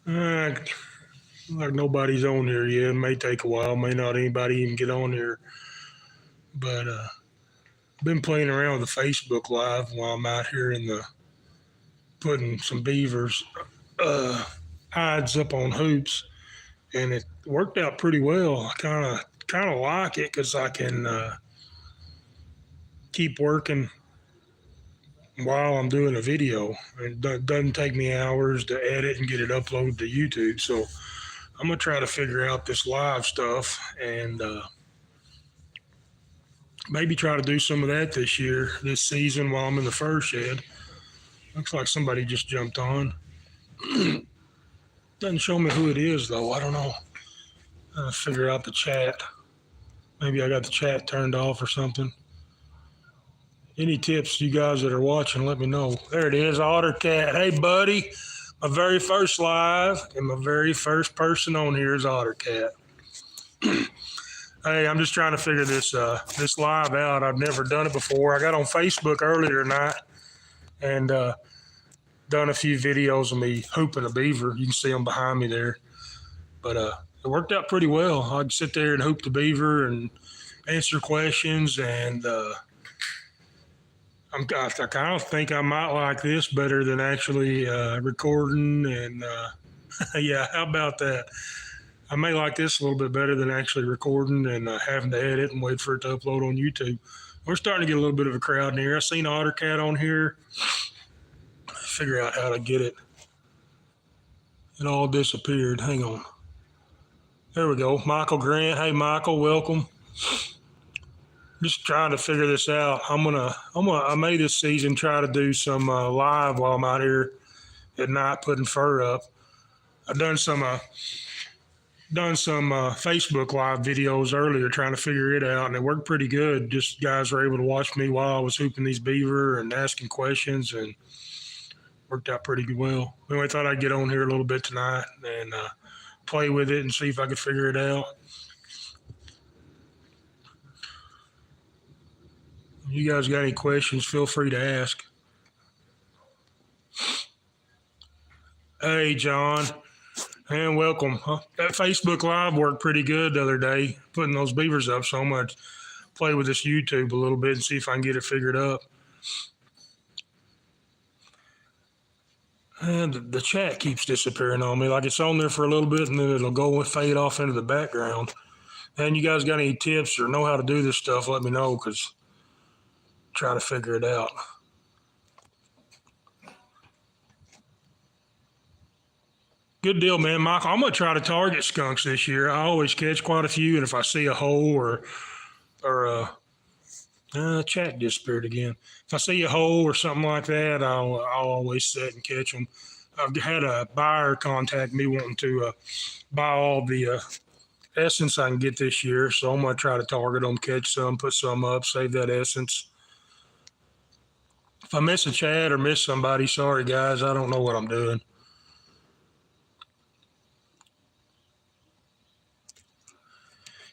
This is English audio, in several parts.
Uh, like nobody's on here yet. It may take a while. May not anybody even get on here. But been playing around with the Facebook Live while I'm out here in the putting some beavers uh, hides up on hoops, and it worked out pretty well. I kind of like it because I can keep working while I'm doing a video. It doesn't take me hours to edit and get it uploaded to YouTube. So I'm gonna try to figure out this live stuff and maybe try to do some of that this season while I'm in the fur shed. Looks like somebody just jumped on. Doesn't show me who it is though. I don't know. Figure out the chat. Maybe I got the chat turned off or something. Any tips, you guys that are watching, let me know. There it is, Otter Cat. Hey, buddy. My very first live and my very first person on here is Otter Cat. Hey, I'm just trying to figure this live out. I've never done it before. I got on Facebook earlier tonight and done a few videos of me hooping a beaver. You can see them behind me there. But it worked out pretty well. I'd sit there and hoop the beaver and answer questions, and I kind of think I might like this better than actually recording. And yeah, how about that? I may like this a little bit better than actually recording and having to edit and wait for it to upload on YouTube. We're starting to get a little bit of a crowd in here. I seen Otter Cat on here. Figure out how to get it. It all disappeared. Hang on. There we go. Michael Grant. Hey, Michael, welcome. Just trying to figure this out. I may this season try to do some live while I'm out here at night putting fur up. I've done some Facebook live videos earlier trying to figure it out, and it worked pretty good. Just guys were able to watch me while I was hooping these beaver and asking questions, and worked out pretty well. Anyway, I thought I'd get on here a little bit tonight and play with it and see if I could figure it out. If you guys got any questions, feel free to ask. Hey, John, and welcome. That Facebook Live worked pretty good the other day, putting those beavers up, so I'm going to play with this YouTube a little bit and see if I can get it figured up. And the chat keeps disappearing on me. Like it's on there for a little bit and then it'll go and fade off into the background. And you guys got any tips or know how to do this stuff, let me know, because try to figure it out. Good deal, man. Michael, I'm going to try to target skunks this year. I always catch quite a few, and if I see a hole or chat disappeared again. If I see a hole or something like that, I'll always set and catch them. I've had a buyer contact me wanting to buy all the essence I can get this year, so I'm going to try to target them, catch some, put some up, save that essence. If I miss a chat or miss somebody, sorry guys, I don't know what I'm doing.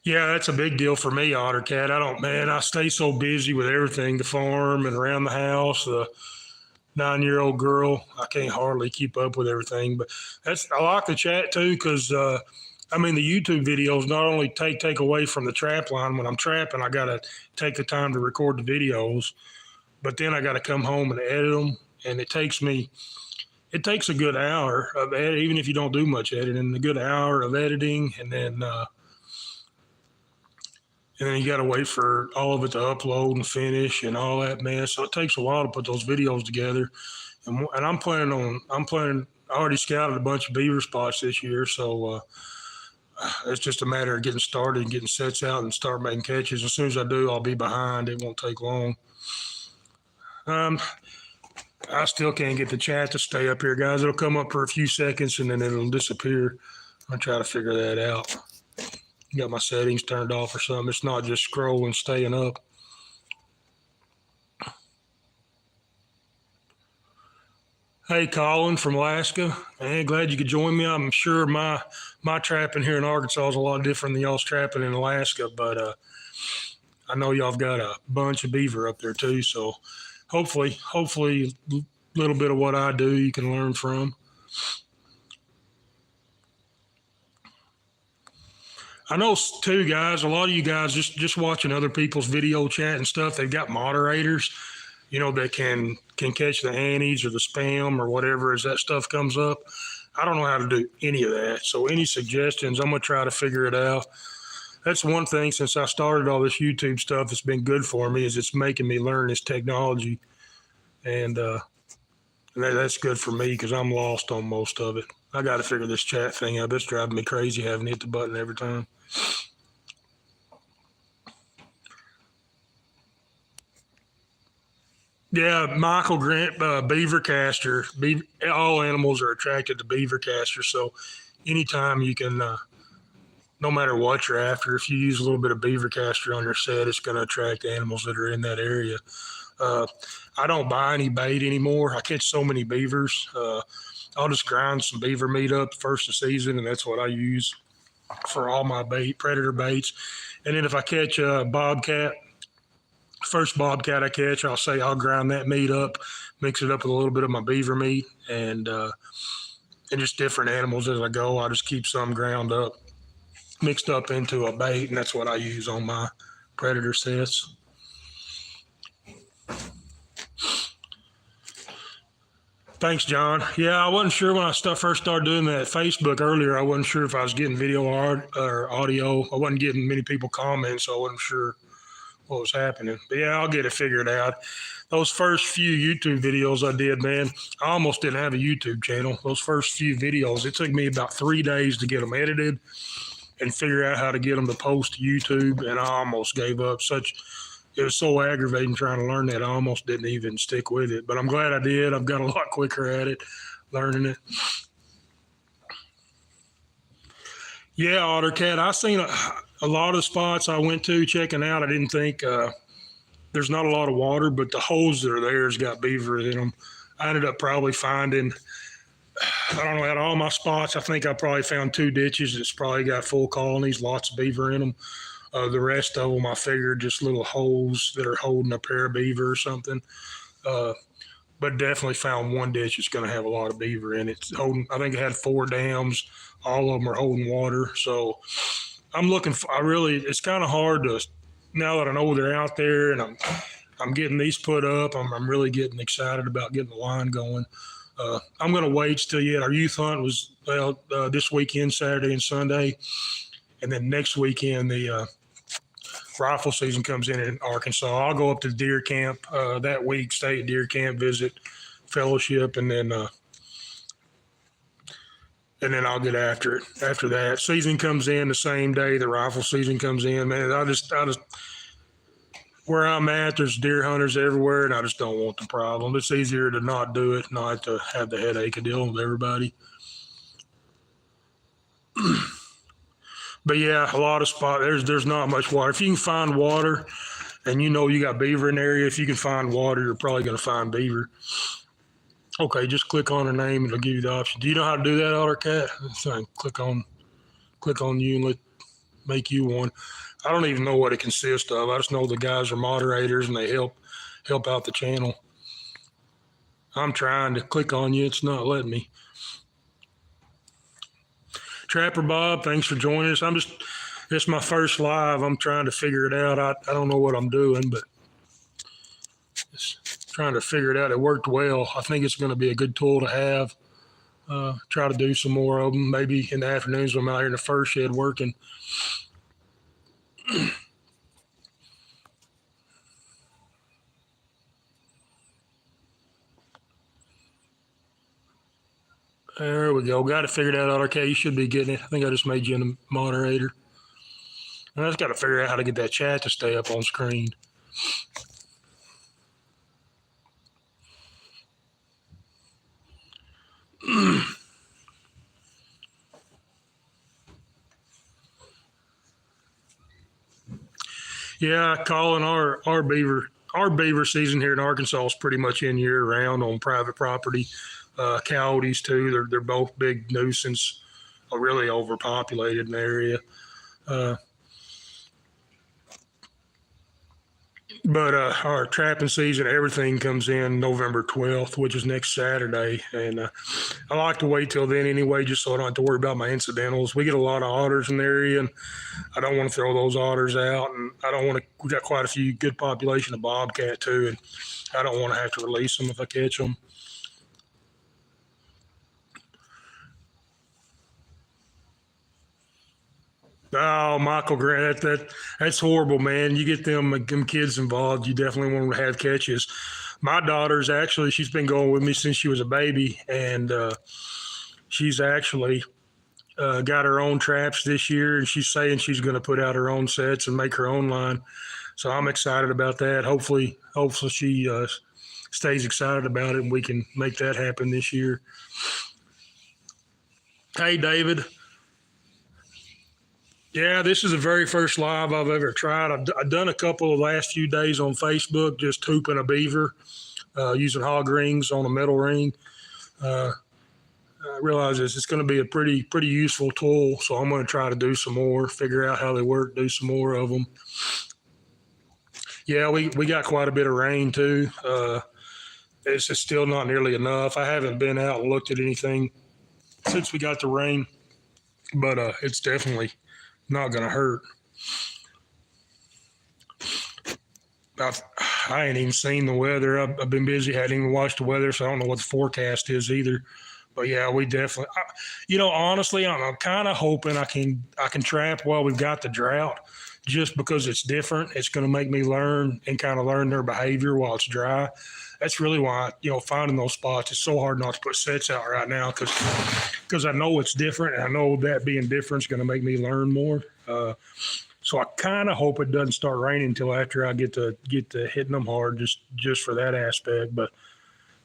Yeah, that's a big deal for me, Otter Cat. I stay so busy with everything, the farm and around the house, the 9-year-old girl. I can't hardly keep up with everything, but I like the chat too, because the YouTube videos not only take away from the trap line. When I'm trapping, I got to take the time to record the videos, but then I got to come home and edit them. And it takes a good hour of edit, even if you don't do much editing, a good hour of editing. And then you got to wait for all of it to upload and finish and all that mess. So it takes a while to put those videos together. And I already scouted a bunch of beaver spots this year. So it's just a matter of getting started and getting sets out and start making catches. As soon as I do, I'll be behind. It won't take long. I still can't get the chat to stay up here, guys. It'll come up for a few seconds and then it'll disappear. I'll try to figure that out. Got my settings turned off or something. It's not just scrolling, staying up. Hey, Colin from Alaska. Man, glad you could join me. I'm sure my trapping here in Arkansas is a lot different than y'all's trapping in Alaska, but I know y'all have got a bunch of beaver up there too. So hopefully a little bit of what I do you can learn from. I know too, guys. A lot of you guys just watching other people's video chat and stuff. They've got moderators, that can catch the anties or the spam or whatever as that stuff comes up. I don't know how to do any of that. So any suggestions? I'm gonna try to figure it out. That's one thing since I started all this YouTube stuff that's been good for me is it's making me learn this technology, and that's good for me because I'm lost on most of it. I got to figure this chat thing out. It's driving me crazy having to hit the button every time. Yeah, Michael Grant, beaver caster. All animals are attracted to beaver casters. So anytime you can, no matter what you're after, if you use a little bit of beaver caster on your set, it's going to attract animals that are in that area. I don't buy any bait anymore. I catch so many beavers. I'll just grind some beaver meat up first of the season, and that's what I use for all my predator baits. And then if I catch a bobcat, first bobcat I catch, I'll grind that meat up, mix it up with a little bit of my beaver meat, and just different animals as I go. I just keep some ground up, mixed up into a bait, and that's what I use on my predator sets. Thanks, John. Yeah, I wasn't sure when I first started doing that Facebook earlier. I wasn't sure if I was getting video or audio. I wasn't getting many people commenting, so I wasn't sure what was happening. But yeah, I'll get it figured out. Those first few YouTube videos I did, man, I almost didn't have a YouTube channel. Those first few videos, it took me about 3 days to get them edited and figure out how to get them to post to YouTube, and I almost gave up. It was so aggravating trying to learn that I almost didn't even stick with it. But I'm glad I did. I've got a lot quicker at it, learning it. Yeah, OtterCat, I've seen a lot of spots I went to checking out. I didn't think there's not a lot of water, but the holes that are there has got beaver in them. I ended up probably finding, I don't know, at all my spots, I think I probably found 2 ditches that's probably got full colonies, lots of beaver in them. The rest of them, I figured just little holes that are holding a pair of beaver or something. But definitely found 1 ditch that's going to have a lot of beaver in it. I think it had 4 dams. All of them are holding water. So I'm looking for, it's kind of hard to, now that I know they're out there and I'm getting these put up, I'm really getting excited about getting the line going. I'm going to wait still yet. Our youth hunt was this weekend, Saturday and Sunday. And then next weekend, the rifle season comes in Arkansas. I'll go up to deer camp that week, stay at deer camp, visit fellowship, and then I'll get after it. After that, season comes in the same day the rifle season comes in. Man, I just where I'm at, there's deer hunters everywhere, and I just don't want the problem. It's easier to not do it, not to have the headache of dealing with everybody. But yeah, a lot of spots. There's not much water. If you can find water, and you got beaver in the area, if you can find water, you're probably going to find beaver. Okay, just click on her name and it'll give you the option. Do you know how to do that, OtterCat? So click on you and make you one. I don't even know what it consists of. I just know the guys are moderators and they help out the channel. I'm trying to click on you. It's not letting me. Trapper Bob, thanks for joining us. It's my first live. I'm trying to figure it out. I don't know what I'm doing, but just trying to figure it out. It worked well. I think it's going to be a good tool to have. Try to do some more of them, maybe in the afternoons when I'm out here in the fur shed working. There we go. Got it figured out. Okay, you should be getting it. I think I just made you a moderator. And I just got to figure out how to get that chat to stay up on screen. Yeah, Colin, our beaver season here in Arkansas is pretty much in year round on private property. Coyotes too. They're both big nuisance. Really overpopulated in the area. But our trapping season, everything comes in November 12th, which is next Saturday. And I like to wait till then anyway, just so I don't have to worry about my incidentals. We get a lot of otters in the area, and I don't want to throw those otters out. And I don't want to, we got quite a few good population of bobcat too. And I don't want to have to release them if I catch them. Oh, Michael Grant, that's horrible, man. You get them kids involved, you definitely want them to have catches. My daughter's actually, she's been going with me since she was a baby, and she's actually got her own traps this year, and she's saying she's going to put out her own sets and make her own line. So I'm excited about that. Hopefully she stays excited about it, and we can make that happen this year. Hey, David. Yeah, this is the very first live I've ever tried. I've done a couple of last few days on Facebook, just hooping a beaver, using hog rings on a metal ring. Uh, I realize this it's going to be a pretty useful tool, so I'm going to try to do some more, figure out how they work, do some more of them. Yeah, we got quite a bit of rain too. It's just still not nearly enough. I haven't been out and looked at anything since we got the rain, but it's definitely not going to hurt. I've, I ain't even seen the weather. I've been busy, hadn't even watched the weather, so I don't know what the forecast is either. But yeah, we definitely. Honestly, I'm kind of hoping I can trap while we've got the drought, just because it's different. It's going to make me learn and kind of learn their behavior while it's dry. That's really why finding those spots is so hard not to put sets out right now, because I know it's different, and I know that being different is going to make me learn more. So I kind of hope it doesn't start raining until after I get to hitting them hard, just for that aspect. But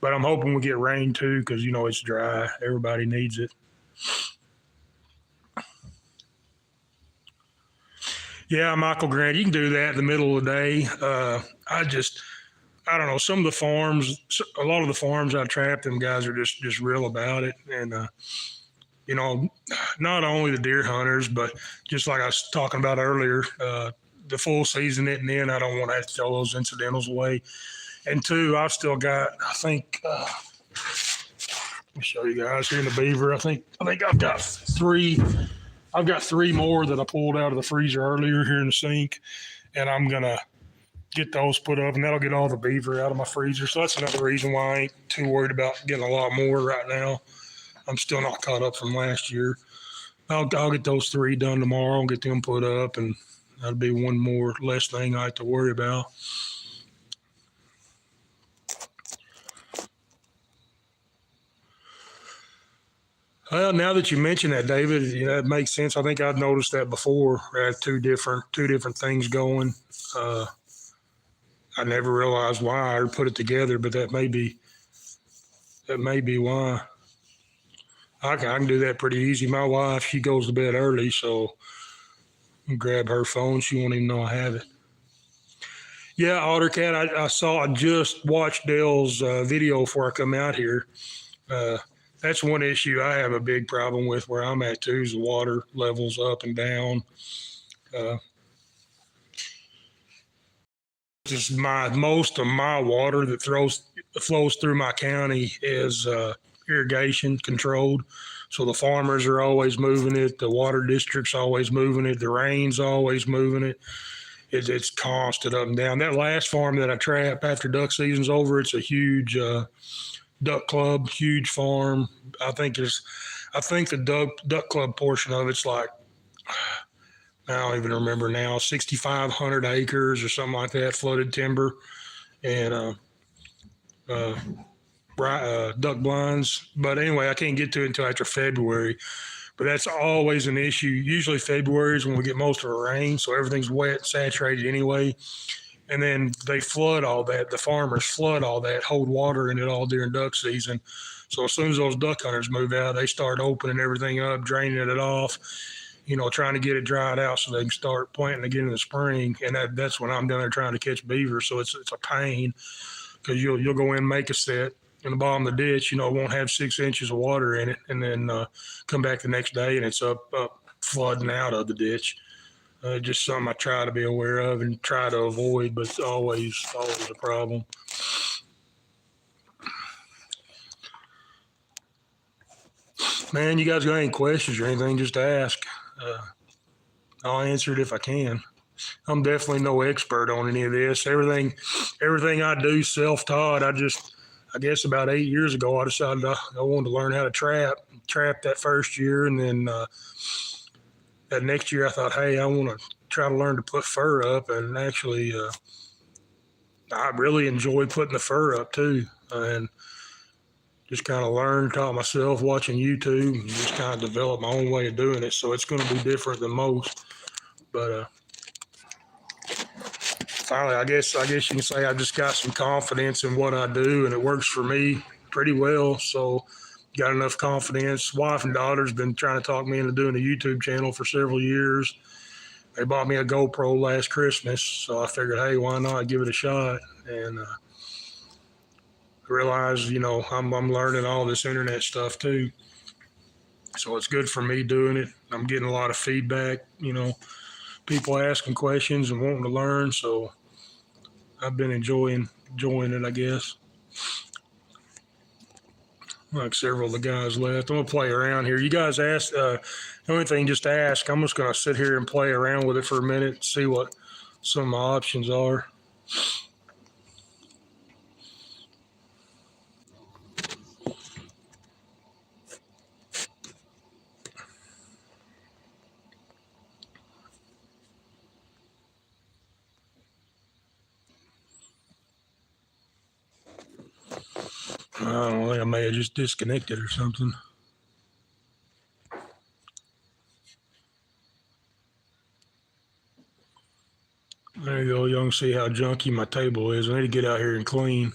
I'm hoping we get rain too, because it's dry. Everybody needs it. Yeah, Michael Grant, you can do that in the middle of the day. I don't know. Some of the farms, a lot of the farms I trap, them guys are just real about it, and you know, not only the deer hunters, but just like I was talking about earlier, the full season isn't in. I don't want to have to throw those incidentals away. And two, I've still got, I think, let me show you guys here in the beaver. I think I've got three. I've got three more that I pulled out of the freezer earlier here in the sink, and I'm gonna get those put up, and that'll get all the beaver out of my freezer. So that's another reason why I ain't too worried about getting a lot more right now. I'm still not caught up from last year. I'll get those three done tomorrow and get them put up, and that'll be one more less thing I have to worry about. Well, now that you mention that, David, it makes sense. I think I'd noticed that before. I had two different things going. Uh, I never realized why or put it together, but that may be why. I can do that pretty easy. My wife, she goes to bed early, so I grab her phone. She won't even know I have it. Yeah, OtterCat, I just watched Dale's video before I come out here. Uh, that's one issue I have a big problem with where I'm at too, is the water levels up and down. Uh, just most of my water that flows through my county is irrigation controlled. So the farmers are always moving it. The water district's always moving it. The rain's always moving it. It's constant up and down. That last farm that I trap after duck season's over, it's a huge duck club, huge farm. I think the duck club portion of it's like, I don't even remember now, 6,500 acres or something like that, flooded timber, and uh, duck blinds. But anyway, I can't get to it until after February. But that's always an issue. Usually February is when we get most of our rain, so everything's wet, saturated anyway. And then they flood all that. The farmers flood all that, hold water in it all during duck season. So as soon as those duck hunters move out, they start opening everything up, draining it off, trying to get it dried out so they can start planting again in the spring. And that's when I'm down there trying to catch beaver. So it's a pain, because you'll go in and make a set in the bottom of the ditch, it won't have 6 inches of water in it, and then come back the next day and it's up flooding out of the ditch. Just something I try to be aware of and try to avoid, but it's always a problem. Man, you guys got any questions or anything? Just ask. I'll answer it if I can. I'm definitely no expert on any of this. Everything I do self-taught. I guess about 8 years ago, I decided I wanted to learn how to trap that first year. And then that next year I thought, hey, I want to try to learn to put fur up. And actually, I really enjoy putting the fur up too. And just kind of taught myself watching YouTube and just kind of developed my own way of doing it. So it's going to be different than most. But finally, I guess you can say I just got some confidence in what I do, and it works for me pretty well. So got enough confidence. Wife and daughter's been trying to talk me into doing a YouTube channel for several years. They bought me a GoPro last Christmas, so I figured, hey, why not give it a shot? And realized, I'm learning all this internet stuff too. So it's good for me doing it. I'm getting a lot of feedback, people asking questions and wanting to learn. So I've been enjoying it, I guess. Like several of the guys left. I'm going to play around here. You guys ask, the only thing, just ask. I'm just going to sit here and play around with it for a minute and see what some of my options are. I don't know, I may have just disconnected or something. There you go. You can see how junky my table is. I need to get out here and clean.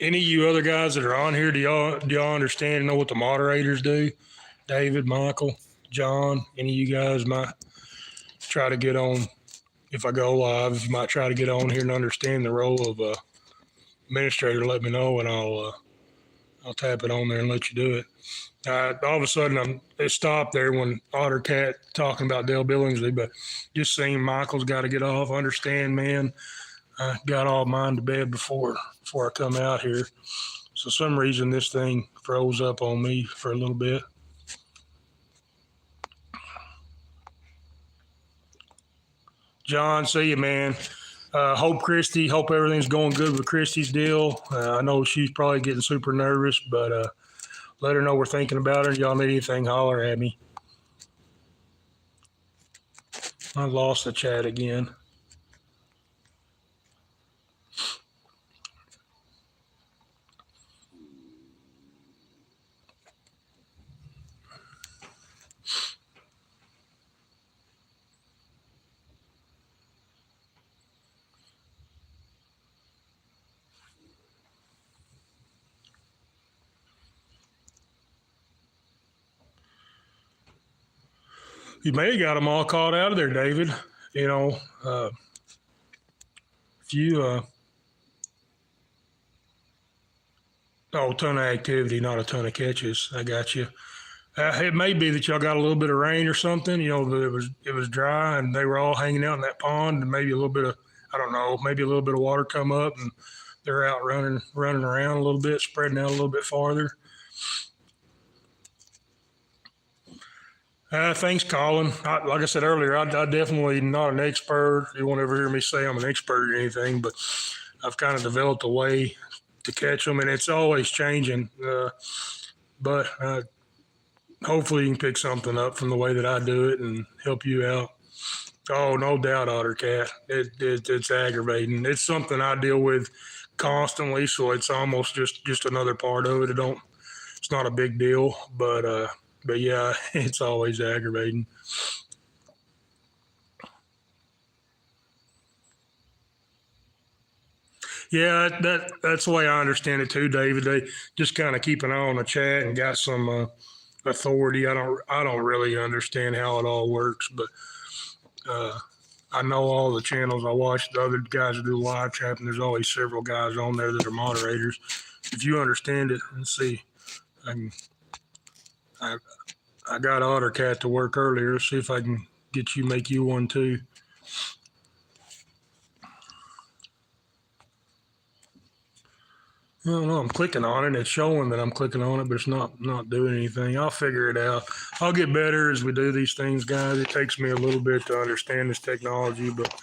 Any of you other guys that are on here, do y'all understand and know what the moderators do? David, Michael, John, any of you guys might try to get on. If I go live, you might try to get on here and understand the role of administrator. Let me know, and I'll tap it on there and let you do it. All of a sudden, it stopped there when Ottercat talking about Dale Billingsley, but just seeing Michael's got to get off. Understand, man. I got all mine to bed before I come out here. So some reason this thing froze up on me for a little bit. John, see you, man. Hope everything's going good with Christy's deal. I know she's probably getting super nervous, but let her know we're thinking about her. Y'all need anything, holler at me. I lost the chat again. You may have got them all caught out of there, David. If you a ton of activity, not a ton of catches. I got you. It may be that y'all got a little bit of rain or something. It was dry and they were all hanging out in that pond, and maybe a little bit of, I don't know, maybe a little bit of water come up and they're out running around a little bit, spreading out a little bit farther. Thanks, Colin. Like I said earlier, I definitely not an expert. You won't ever hear me say I'm an expert or anything, but I've kind of developed a way to catch them, and it's always changing. But hopefully you can pick something up from the way that I do it and help you out. Oh, no doubt, Ottercat. It's aggravating. It's something I deal with constantly, so it's almost just another part of it. It's not a big deal, but yeah, it's always aggravating. Yeah, that's the way I understand it too, David. They just kind of keep an eye on the chat and got some authority. I don't really understand how it all works, but I know all the channels. I watch the other guys that do live chat, and there's always several guys on there that are moderators. If you understand it, and see, I can, I, I got OtterCat to work earlier. See if I can make you one too. I don't know. I'm clicking on it. It's showing that I'm clicking on it, but it's not doing anything. I'll figure it out. I'll get better as we do these things, guys. It takes me a little bit to understand this technology, but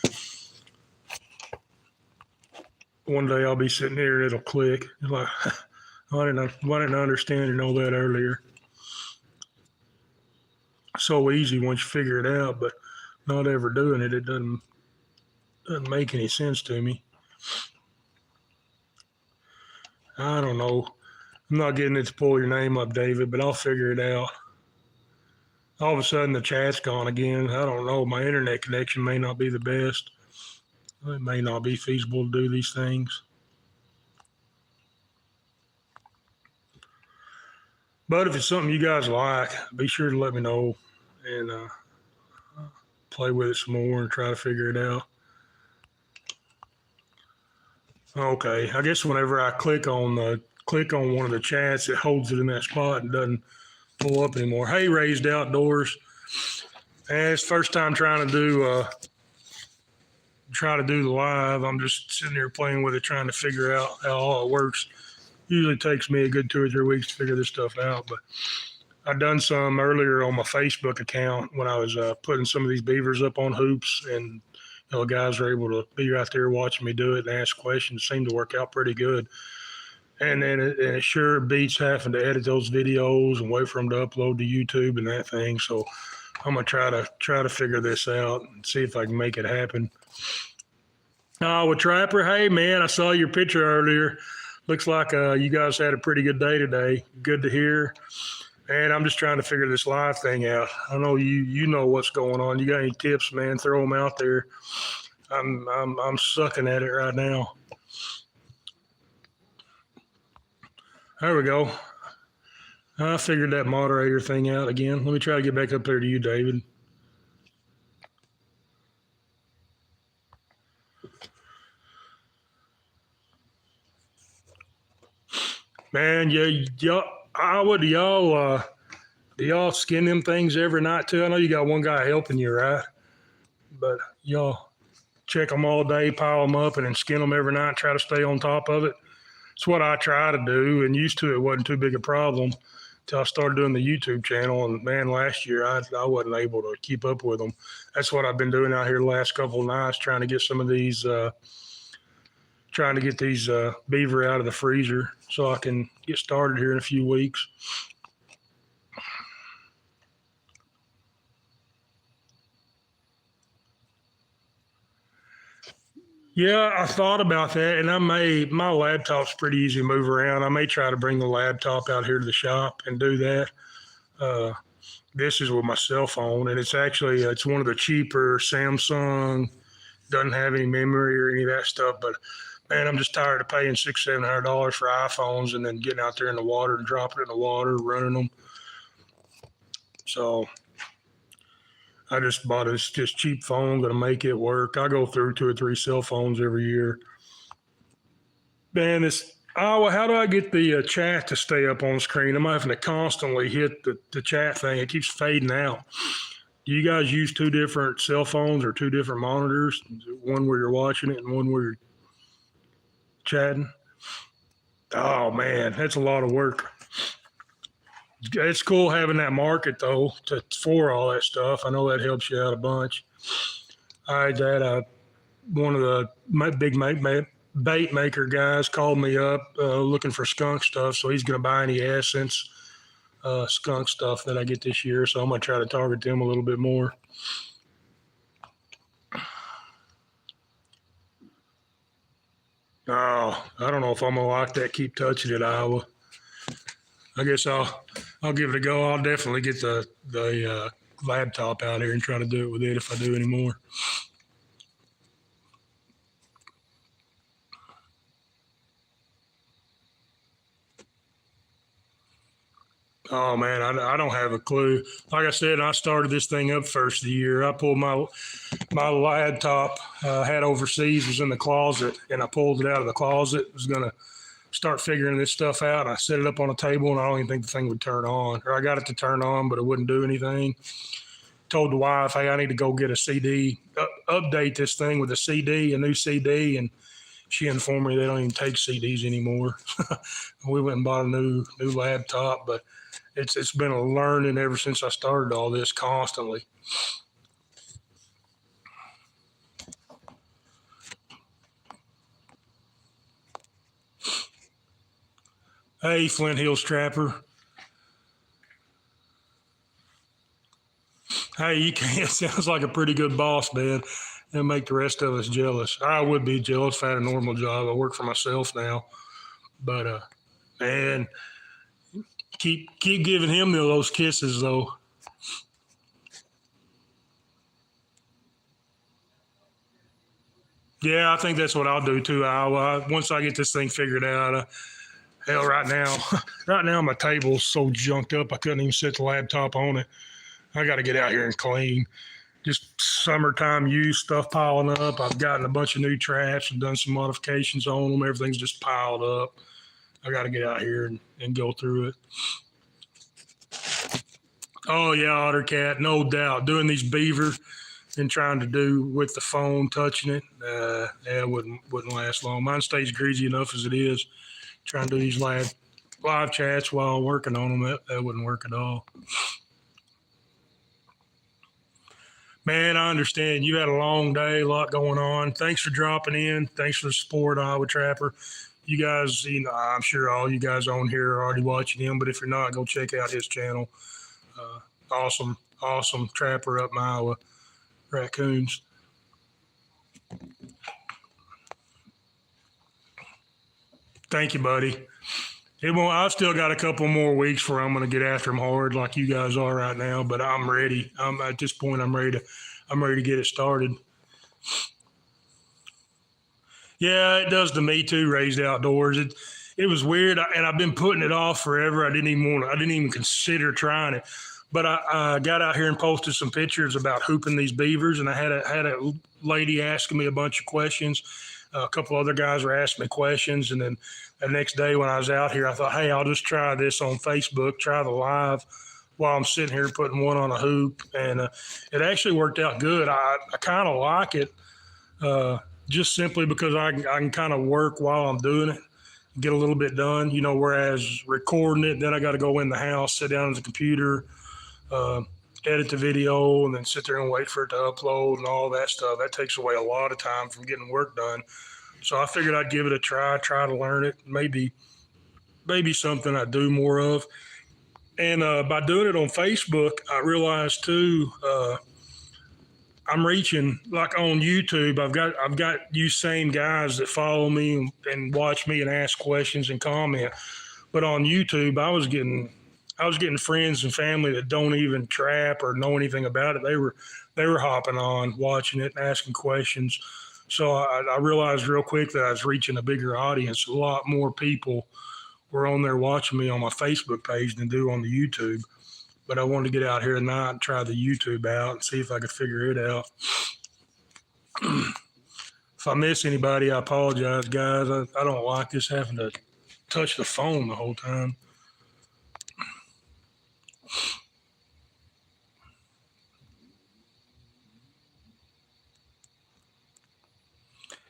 one day I'll be sitting here and it'll click. It's like, why didn't I understand and know that earlier? So easy once you figure it out, but not ever doing it. It doesn't make any sense to me. I don't know. I'm not getting it to pull your name up, David, but I'll figure it out. All of a sudden, the chat's gone again. I don't know. My internet connection may not be the best. It may not be feasible to do these things. But if it's something you guys like, be sure to let me know and play with it some more and try to figure it out. Okay, I guess whenever I click on one of the chats, it holds it in that spot and doesn't pull up anymore. Hey, Raised Outdoors. And it's first time trying to do the live. I'm just sitting here playing with it, trying to figure out how all it works. Usually takes me a good 2 or 3 weeks to figure this stuff out, but I've done some earlier on my Facebook account when I was putting some of these beavers up on hoops, and guys are able to be out there watching me do it and ask questions. It seemed to work out pretty good. And then it sure beats having to edit those videos and wait for them to upload to YouTube and that thing. So I'm gonna try to figure this out and see if I can make it happen. Well, Trapper, hey man, I saw your picture earlier. Looks like you guys had a pretty good day today. Good to hear. And I'm just trying to figure this live thing out. I know you know what's going on. You got any tips, man? Throw them out there. I'm sucking at it right now. There we go. I figured that moderator thing out again. Let me try to get back up there to you, David. Man, do y'all skin them things every night too? I know you got one guy helping you, right? But y'all check them all day, pile them up, and then skin them every night and try to stay on top of it. It's what I try to do, and used to it wasn't too big a problem until I started doing the YouTube channel. And man, last year I wasn't able to keep up with them. That's what I've been doing out here the last couple of nights, trying to get some of these, beaver out of the freezer so I can get started here in a few weeks. Yeah, I thought about that, and my laptop's pretty easy to move around. I may try to bring the laptop out here to the shop and do that. This is with my cell phone, and it's one of the cheaper Samsung. Doesn't have any memory or any of that stuff, but man, I'm just tired of paying $600-700 for iPhones and then getting out there in the water and dropping it in the water, running them. So I just bought this just cheap phone, gonna make it work. I go through 2 or 3 cell phones every year. Man, how do I get the chat to stay up on the screen? I'm having to constantly hit the chat thing. It keeps fading out. Do you guys use 2 different cell phones or 2 different monitors? One where you're watching it and one where you're chatting? Oh man, that's a lot of work. It's cool having that market though for all that stuff. I know that helps you out a bunch. I had one of the big bait maker guys called me up looking for skunk stuff, so he's going to buy any Essence skunk stuff that I get this year. So I'm going to try to target them a little bit more. Oh, I don't know if I'm going to like that. Keep touching it, Iowa. I guess I'll give it a go. I'll definitely get the laptop out here and try to do it with it if I do anymore. Oh man, I don't have a clue. Like I said, I started this thing up first of the year. I pulled my laptop had overseas, was in the closet, and I pulled it out of the closet. Was gonna start figuring this stuff out. I set it up on a table, and I don't even think the thing would turn on. Or I got it to turn on, but it wouldn't do anything. Told the wife, "Hey, I need to go get a CD, update this thing with a new CD," and she informed me they don't even take CDs anymore. We went and bought a new laptop, but it's been a learning ever since I started all this constantly. Hey, Flint Hills Trapper. Hey, you can't. Sounds like a pretty good boss, man. And make the rest of us jealous. I would be jealous if I had a normal job. I work for myself now, but man, keep giving him those kisses though. Yeah, I think that's what I'll do too. Once I get this thing figured out. Hell, right now, right now my table's so junked up I couldn't even set the laptop on it. I got to get out here and clean. Just summertime use stuff piling up. I've gotten a bunch of new traps and done some modifications on them. Everything's just piled up. I got to get out here and go through it. Oh yeah, OtterCat, no doubt. Doing these beaver and trying to do with the phone, touching it, yeah, it wouldn't last long. Mine stays greasy enough as it is. Trying to do these live chats while working on them, that wouldn't work at all. Man, I understand. You had a long day, a lot going on. Thanks for dropping in. Thanks for the support, Iowa Trapper. You guys, I'm sure all you guys on here are already watching him, but if you're not, go check out his channel. Awesome trapper up in Iowa. Raccoons. Thank you, buddy. I've still got a couple more weeks where I'm going to get after them hard, like you guys are right now. But I'm ready. At this point. I'm ready to get it started. Yeah, it does to me too. Raised outdoors. It was weird, and I've been putting it off forever. I didn't even consider trying it. But I got out here and posted some pictures about hooping these beavers, and I had a lady asking me a bunch of questions. A couple other guys were asking me questions, and then the next day when I was out here, I thought, hey, I'll just try this on Facebook, try the live while I'm sitting here putting one on a hoop, and it actually worked out good. I kind of like it just simply because I can kind of work while I'm doing it, get a little bit done, whereas recording it, then I got to go in the house, sit down at the computer, edit the video, and then sit there and wait for it to upload and all that stuff. That takes away a lot of time from getting work done. So I figured I'd give it a try to learn it. Maybe something I do more of. And by doing it on Facebook, I realized too, I'm reaching like on YouTube. I've got you same guys that follow me and watch me and ask questions and comment. But on YouTube, I was getting friends and family that don't even trap or know anything about it. They were hopping on, watching it, and asking questions. So I realized real quick that I was reaching a bigger audience. A lot more people were on there watching me on my Facebook page than do on the YouTube. But I wanted to get out here tonight and try the YouTube out and see if I could figure it out. If I miss anybody, I apologize, guys. I don't like this having to touch the phone the whole time.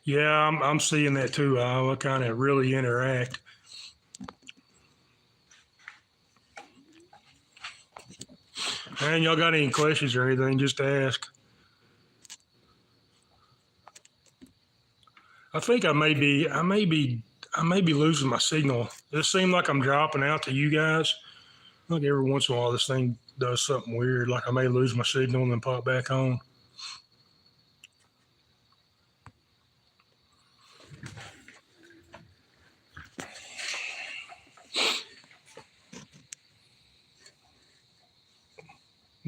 Yeah, I'm seeing that too. I kind of really interact. Man, y'all got any questions or anything, just ask. I think I may be losing my signal. It seems like I'm dropping out to you guys. Like every once in a while, this thing does something weird. Like I may lose my signal and then pop back on.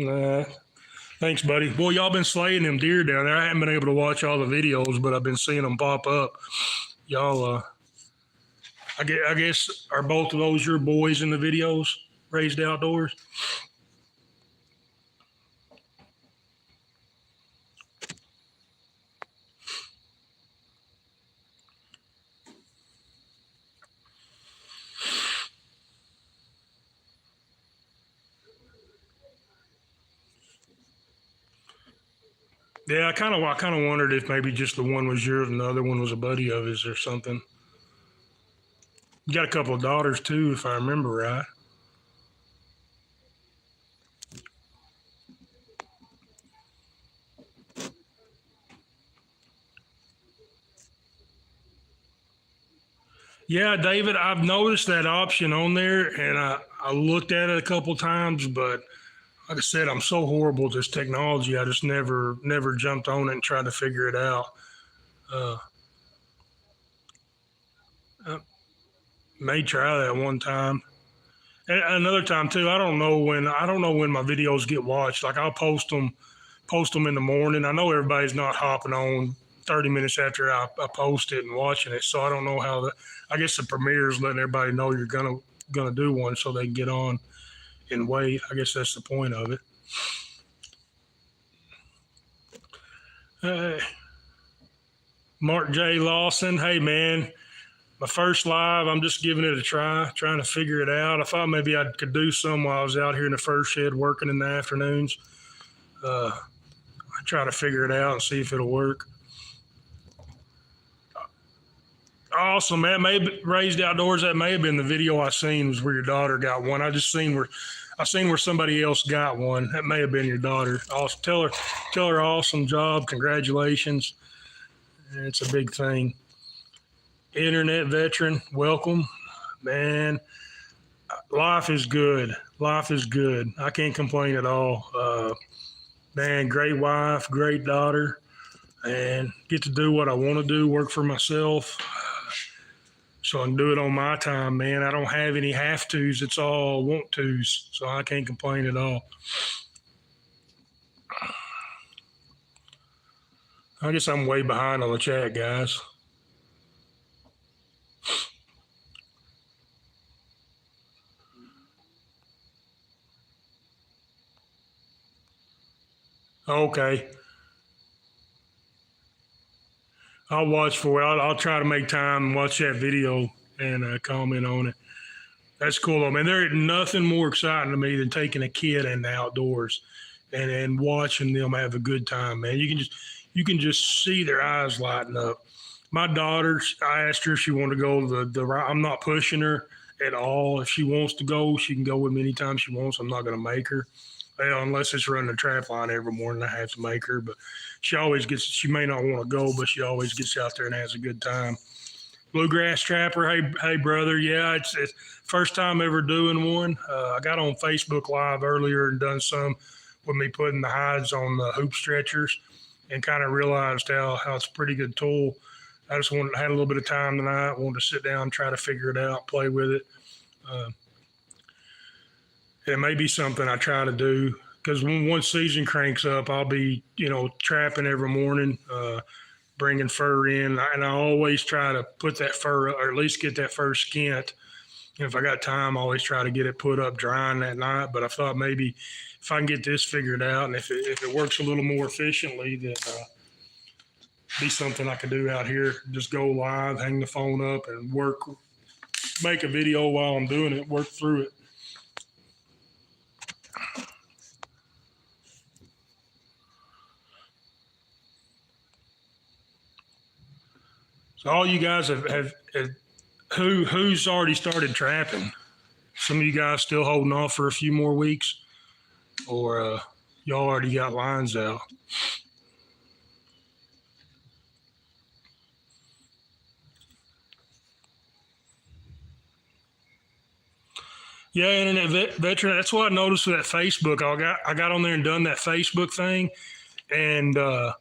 Nah. Thanks, buddy. Boy, y'all been slaying them deer down there. I haven't been able to watch all the videos, but I've been seeing them pop up. Y'all, I guess, are both of those your boys in the videos? Raised Outdoors. Yeah, I kind of wondered if maybe just the one was yours and the other one was a buddy of his or something. You got a couple of daughters too, if I remember right. Yeah, David, I've noticed that option on there, and I looked at it a couple times, but like I said, I'm so horrible at this technology. I just never jumped on it and tried to figure it out. Uh, I may try that one time. And another time too. I don't know when my videos get watched. Like I'll post them in the morning. I know everybody's not hopping on 30 minutes after I post it and watching it, so I don't know how the. I guess the premiere is letting everybody know you're gonna do one, so they can get on and wait. I guess that's the point of it. Uh, Mark J. Lawson, hey man, my first live. I'm just giving it a try, trying to figure it out. I thought maybe I could do some while I was out here in the fur shed working in the afternoons. I try to figure it out and see if it'll work. Awesome, man. Maybe Raised Outdoors. That may have been the video I seen was where your daughter got one. I seen where somebody else got one. That may have been your daughter. Awesome. Tell her awesome job. Congratulations. It's a big thing. Internet veteran, welcome, man. Life is good. Life is good. I can't complain at all. Man, great wife, great daughter, and get to do what I want to do. Work for myself. So I can do it on my time, man. I don't have any have tos. It's all want tos. So I can't complain at all. I guess I'm way behind on the chat, guys. Okay. I'll watch for it. I'll try to make time and watch that video and comment on it. That's cool, though, man. There ain't nothing more exciting to me than taking a kid in the outdoors and watching them have a good time, man. You can just see their eyes lighting up. My daughter, I asked her if she wanted to go to the I'm not pushing her at all. If she wants to go, she can go with me anytime she wants. I'm not going to make her. Unless it's running a trap line every morning, I have to make her. But she may not want to go, but she always gets out there and has a good time. Bluegrass Trapper, hey brother. Yeah, it's first time ever doing one. I got on Facebook Live earlier and done some with me putting the hides on the hoop stretchers and kind of realized how it's a pretty good tool. I just had a little bit of time tonight, wanted to sit down, try to figure it out, play with it. It may be something I try to do because once season cranks up, I'll be, trapping every morning, bringing fur in. And I always try to put that fur, or at least get that fur skint. And if I got time, I always try to get it put up drying that night. But I thought maybe if I can get this figured out and if it works a little more efficiently, then be something I could do out here. Just go live, hang the phone up and make a video while I'm doing it, work through it. So all you guys have who's already started trapping? Some of you guys still holding off for a few more weeks, or y'all already got lines out? Yeah, internet veteran. That's what I noticed with that Facebook. I got on there and done that Facebook thing, and while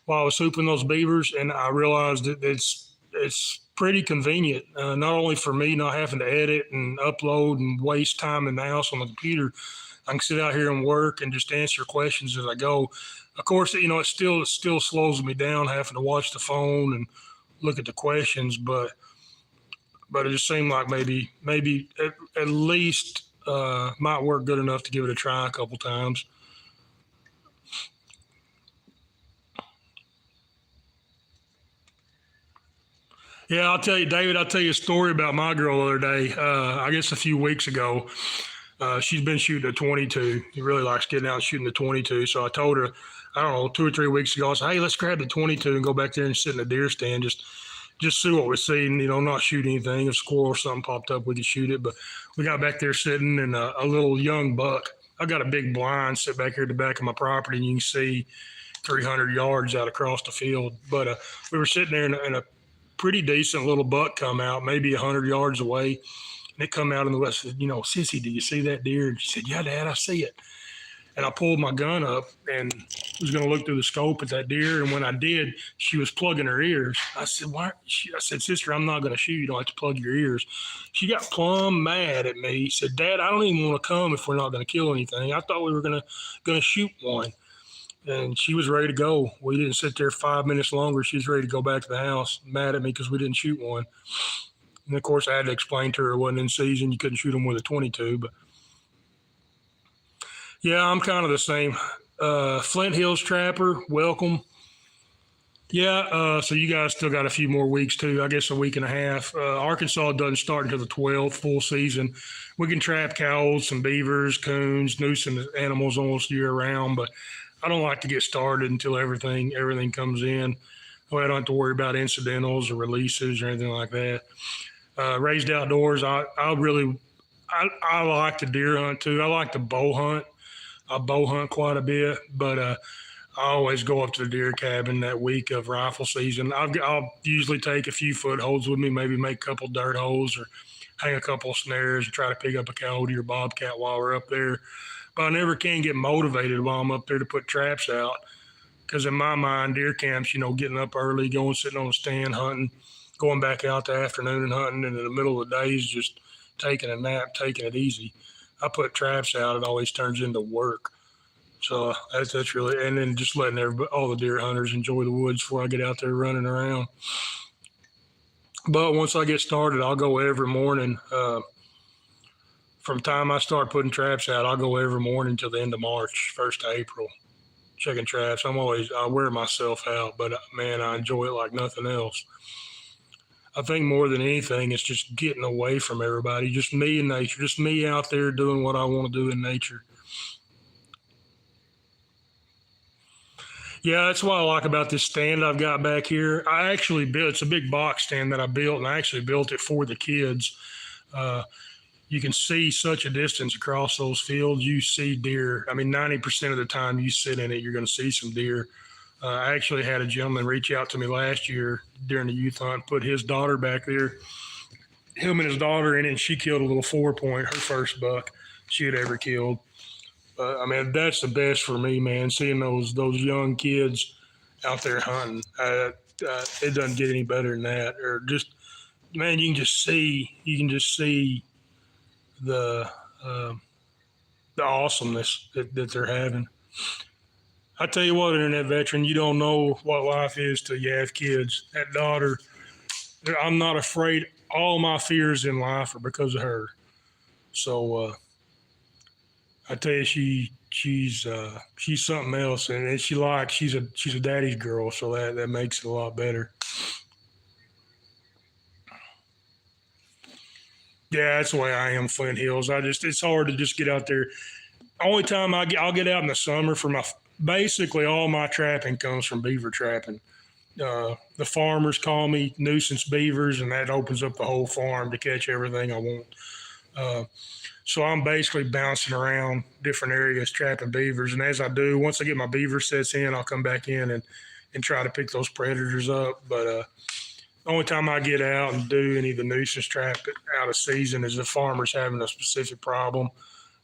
I was hooping those beavers, and I realized that it's pretty convenient. Not only for me not having to edit and upload and waste time in the house on the computer, I can sit out here and work and just answer questions as I go. Of course, it still slows me down having to watch the phone and look at the questions, but it just seemed like maybe at least Might work good enough to give it a try a couple times. Yeah, I'll tell you, David. I'll tell you a story about my girl the other day. I guess a few weeks ago, she's been shooting a 22. She really likes getting out and shooting the 22. So I told her, I don't know, 2 or 3 weeks ago, I said, hey, let's grab the 22 and go back there and sit in the deer stand. Just see what we see, and not shoot anything. If a squirrel or something popped up, we could shoot it. But we got back there sitting, and a little young buck. I got a big blind set back here at the back of my property, and you can see 300 yards out across the field. But we were sitting there, and a pretty decent little buck come out, maybe 100 yards away. And it come out in the west. Said, Sissy, do you see that deer? And she said, yeah, Dad, I see it. And I pulled my gun up and was going to look through the scope at that deer. And when I did, she was plugging her ears. I said, why? I said, sister, I'm not going to shoot. You don't have to plug your ears. She got plumb mad at me. She said, Dad, I don't even want to come if we're not going to kill anything. I thought we were going to shoot one. And she was ready to go. We didn't sit there 5 minutes longer. She was ready to go back to the house, mad at me because we didn't shoot one. And of course, I had to explain to her it wasn't in season. You couldn't shoot them with a 22. But yeah, I'm kind of the same. Flint Hills Trapper, welcome. Yeah, so you guys still got a few more weeks too. I guess a week and a half. Arkansas doesn't start until the 12th, full season. We can trap cows, some beavers, coons, nuisance animals almost year round, but I don't like to get started until everything comes in. I don't have to worry about incidentals or releases or anything like that. Raised outdoors, I like to deer hunt too. I like to bow hunt. I bow hunt quite a bit, but I always go up to the deer cabin that week of rifle season. I'll usually take a few footholds with me, maybe make a couple dirt holes or hang a couple of snares and try to pick up a coyote or bobcat while we're up there. But I never can get motivated while I'm up there to put traps out because in my mind, deer camps, getting up early, going sitting on a stand hunting, going back out the afternoon and hunting, and in the middle of the day is just taking a nap, taking it easy. I put traps out, it always turns into work. So that's really, and then just letting all the deer hunters enjoy the woods before I get out there running around. But once I get started, I'll go every morning. From time I start putting traps out, I'll go every morning till the end of March, 1st of April, checking traps. I wear myself out, but man, I enjoy it like nothing else. I think more than anything, it's just getting away from everybody, just me and nature, just me out there doing what I want to do in nature. Yeah, that's what I like about this stand I've got back here. I actually built, it's a big box stand that I built, and I actually built it for the kids. You can see such a distance across those fields. You see deer. I mean, 90% of the time you sit in it, you're going to see some deer. I actually had a gentleman reach out to me last year during the youth hunt, put his daughter back there, him and his daughter in it, and she killed a little 4-point, her first buck she had ever killed. I mean, that's the best for me, man, seeing those young kids out there hunting. It doesn't get any better than that. Or just, man, you can just see the awesomeness that they're having. I tell you what, internet veteran, you don't know what life is till you have kids. That daughter, I'm not afraid. All my fears in life are because of her. So I tell you, she's something else, and she's a daddy's girl, so that makes it a lot better. Yeah, that's the way I am, Flint Hills. It's hard to just get out there. Only time I'll get out in the summer for basically all my trapping comes from beaver trapping. The farmers call me nuisance beavers, and that opens up the whole farm to catch everything I want. So I'm basically bouncing around different areas trapping beavers. And as I do, once I get my beaver sets in, I'll come back in and try to pick those predators up. But the only time I get out and do any of the nuisance trap out of season is the farmer's having a specific problem.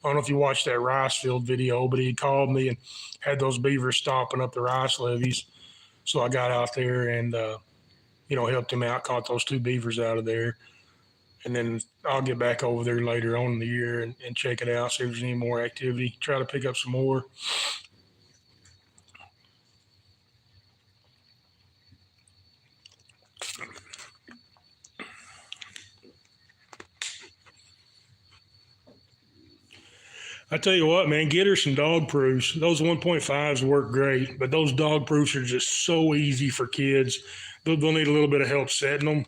I don't know if you watched that rice field video, but he called me and had those beavers stomping up the rice levees. So I got out there and, helped him out, caught those 2 beavers out of there. And then I'll get back over there later on in the year and check it out, see if there's any more activity, try to pick up some more. I tell you what, man, get her some dog proofs. Those 1.5s work great, but those dog proofs are just so easy for kids. They'll need a little bit of help setting them,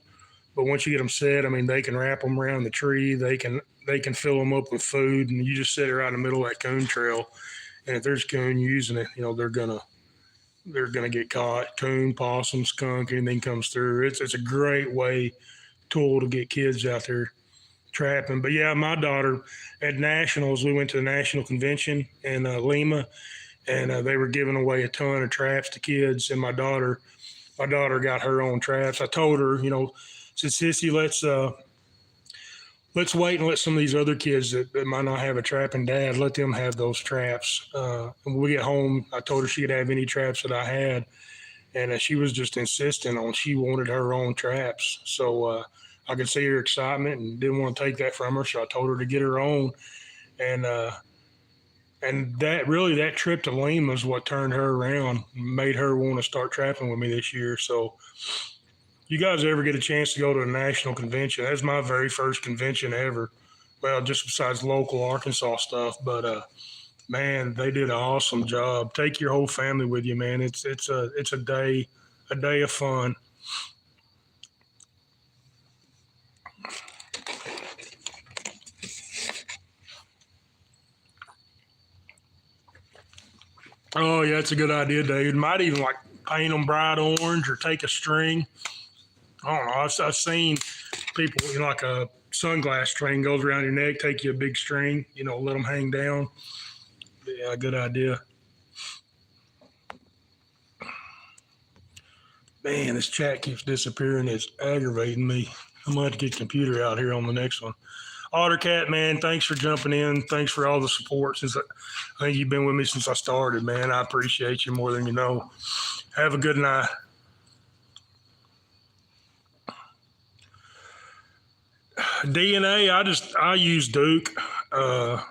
but once you get them set, I mean, they can wrap them around the tree. They can fill them up with food, and you just set it right in the middle of that coon trail. And if there's coon using it, they're gonna get caught. Coon, possum, skunk, anything comes through. It's a great tool to get kids out there trapping. But yeah, my daughter at nationals, we went to the national convention in Lima, and they were giving away a ton of traps to kids. And my daughter got her own traps. I told her, said, Sissy, let's wait and let some of these other kids that might not have a trapping dad, let them have those traps. When we get home, I told her she could have any traps that I had. And she was just insistent on she wanted her own traps. So I could see her excitement and didn't want to take that from her. So I told her to get her own. And that trip to Lima is what turned her around, made her want to start trapping with me this year. So you guys ever get a chance to go to a national convention? That's my very first convention ever. Well, just besides local Arkansas stuff, but man, they did an awesome job. Take your whole family with you, man. It's a day of fun. Oh yeah, it's a good idea, David. Might even like paint them bright orange or take a string. I don't know. I've seen people, like a sunglass string goes around your neck, take you a big string, let them hang down. Yeah, good idea. Man, this chat keeps disappearing. It's aggravating me. I'm going to have to get the computer out here on the next one. Ottercat, man, thanks for jumping in. Thanks for all the support since I think you've been with me since I started, man. I appreciate you more than you know. Have a good night. DNA, I use Duke. I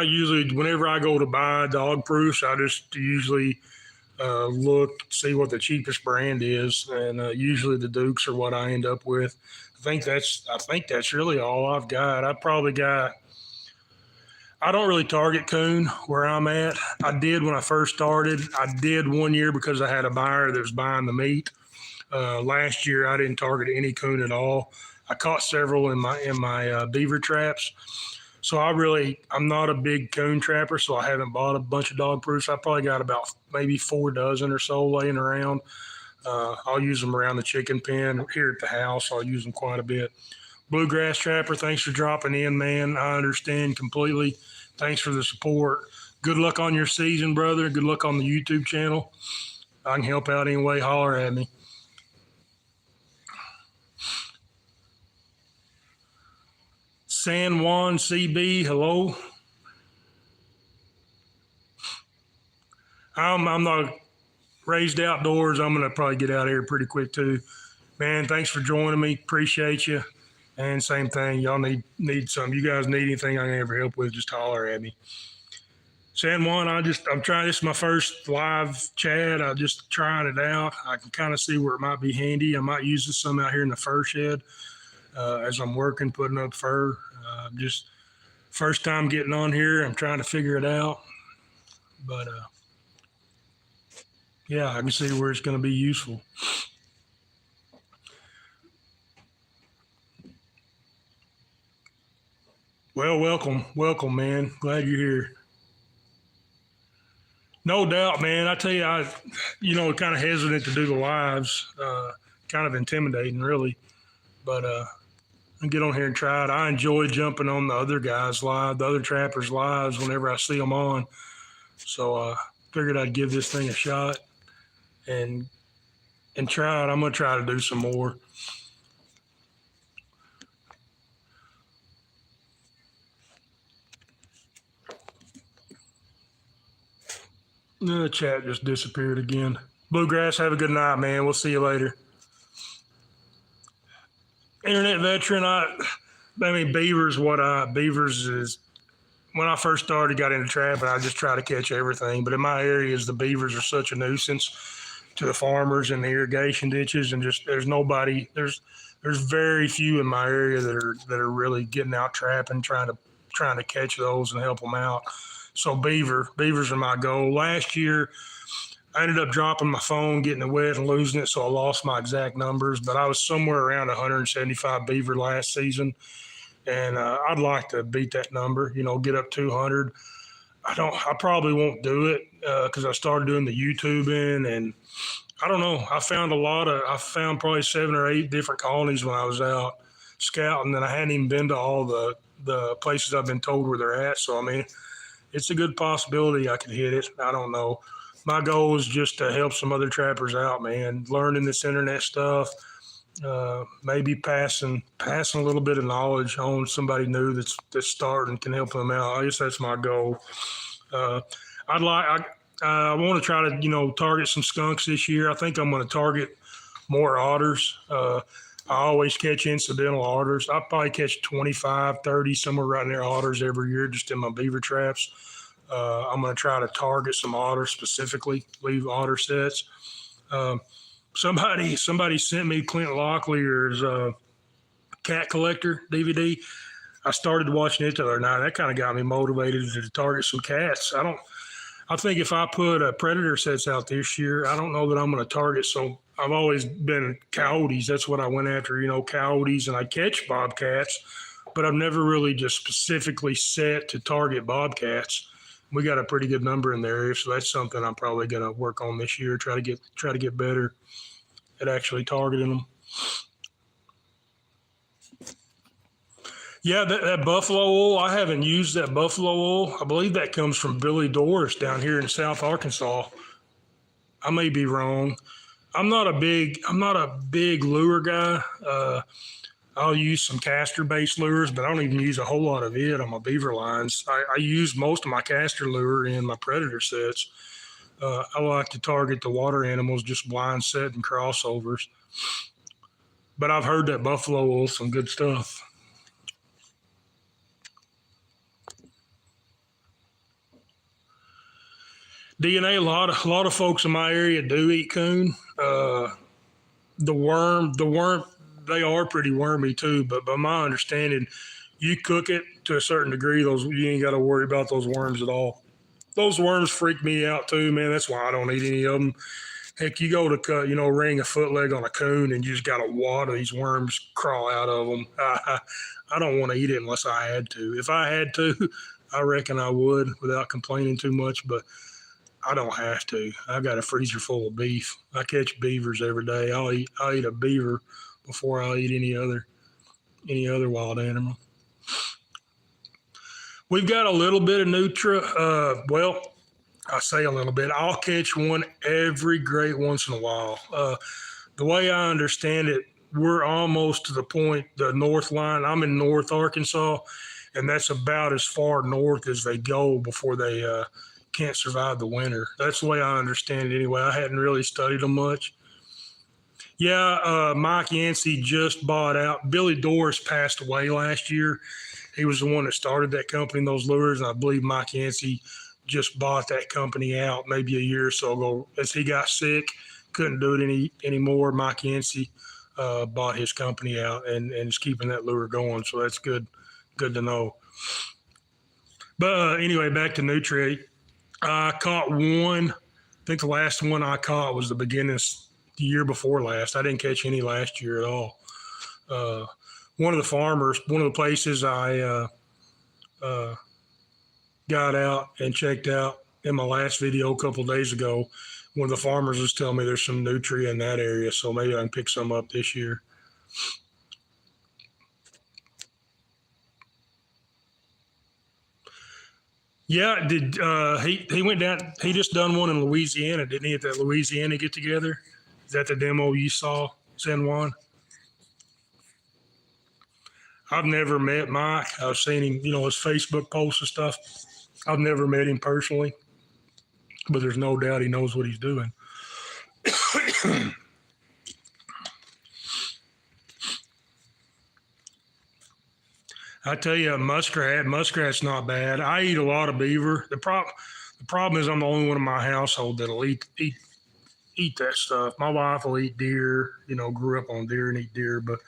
usually, whenever I go to buy dog proofs, I just usually look, see what the cheapest brand is, and usually the Dukes are what I end up with. I think that's really all I've got. I don't really target coon where I'm at. I did when I first started. I did one year because I had a buyer that was buying the meat. Last year I didn't target any coon at all. I caught several in my beaver traps. So I'm not a big coon trapper, so I haven't bought a bunch of dog proofs. I probably got about maybe 4 dozen or so laying around. I'll use them around the chicken pen here at the house. I'll use them quite a bit. Bluegrass Trapper, thanks for dropping in, man. I understand completely. Thanks for the support. Good luck on your season, brother. Good luck on the YouTube channel. I can help out any way. Holler at me. San Juan CB, hello. I'm not raised outdoors. I'm going to probably get out of here pretty quick too. Man, thanks for joining me. Appreciate you. And same thing, y'all need some. You guys need anything I can ever help with, just holler at me. San Juan, I'm trying. This is my first live chat. I'm just trying it out. I can kind of see where it might be handy. I might use this some out here in the fur shed as I'm working, putting up fur. Just first time getting on here. I'm trying to figure it out. But yeah, I can see where it's going to be useful. Well, welcome, man. Glad you're here. No doubt, man. I tell you, kind of hesitant to do the lives, kind of intimidating, really. But I get on here and try it. I enjoy jumping on the other guys' live, the other trappers' lives whenever I see them on. So figured I'd give this thing a shot and try it. I'm gonna try to do some more. The chat just disappeared again. Bluegrass, have a good night, man. We'll see you later. Internet veteran, beavers is when I first started, got into trapping, I just try to catch everything. But in my areas, the beavers are such a nuisance to the farmers and the irrigation ditches, and just there's very few in my area that are really getting out trapping, trying to trying to catch those and help them out. So beavers are my goal. Last year, I ended up dropping my phone, getting it wet and losing it, so I lost my exact numbers. But I was somewhere around 175 beaver last season, and I'd like to beat that number. Get up 200. I probably won't do it because I started doing the YouTubing, and I don't know. I found probably 7 or 8 different colonies when I was out scouting, and I hadn't even been to all the places I've been told where they're at. So I mean, it's a good possibility I could hit it. I don't know. My goal is just to help some other trappers out, man. Learning this internet stuff, maybe passing a little bit of knowledge on somebody new that's starting, can help them out. I guess that's my goal. Uh, I want to try to target some skunks this year. I think I'm going to target more otters. I always catch incidental otters. I probably catch 25, 30, somewhere right near otters every year just in my beaver traps. I'm going to try to target some otters specifically, leave otter sets. Somebody sent me Clint Locklear's Cat Collector DVD. I started watching it the other night. That kind of got me motivated to target some cats. I think if I put predator sets out this year, I don't know that I'm going to target. So I've always been coyotes. That's what I went after, coyotes, and I catch bobcats, but I've never really just specifically set to target bobcats. We got a pretty good number in the area, so that's something I'm probably going to work on this year. Try to get better at actually targeting them. Yeah, that buffalo oil, I haven't used that buffalo oil. I believe that comes from Billy Doris down here in South Arkansas. I may be wrong. I'm not a big lure guy. I'll use some castor-based lures, but I don't even use a whole lot of it on my beaver lines. I use most of my castor lure in my predator sets. I like to target the water animals, just blind set and crossovers. But I've heard that buffalo oil is some good stuff. DNA, a lot of folks in my area do eat coon. The worm, they are pretty wormy too. But by my understanding, you cook it to a certain degree, you ain't got to worry about those worms at all. Those worms freak me out too, man. That's why I don't eat any of them. Heck, you go to cut, ring a foot leg on a coon, and you just got a wad of these worms crawl out of them. I don't want to eat it unless I had to. If I had to, I reckon I would without complaining too much. But I don't have to. I got a freezer full of beef. I catch beavers every day. I'll eat a beaver before I'll eat any other wild animal. We've got a little bit of Nutra. Well, I say a little bit. I'll catch one every great once in a while. The way I understand it, we're almost to the point, the north line. I'm in North Arkansas, and that's about as far north as they go before they can't survive the winter. That's the way I understand it anyway. I hadn't really studied them much. Yeah, Mike Yancey just bought out. Billy Doris passed away last year. He was the one that started that company, those lures, and I believe Mike Yancey just bought that company out maybe a year or so ago. As he got sick, couldn't do it anymore. Mike Yancey bought his company out and is keeping that lure going. So that's good to know. But anyway, back to Nutrient. I caught one. I think the last one I caught was the year before last. I didn't catch any last year at all. One of the places I got out and checked out in my last video a couple of days ago, one of the farmers was telling me there's some nutria in that area, so maybe I can pick some up this year. Yeah, he went down, he just done one in Louisiana, didn't he, at that Louisiana get together? Is that the demo you saw, San Juan? I've never met Mike. I've seen him, his Facebook posts and stuff. I've never met him personally, but there's no doubt he knows what he's doing. I tell you, muskrat's not bad. I eat a lot of beaver. The problem is I'm the only one in my household that'll eat that stuff. My wife will eat deer, grew up on deer and eat deer, but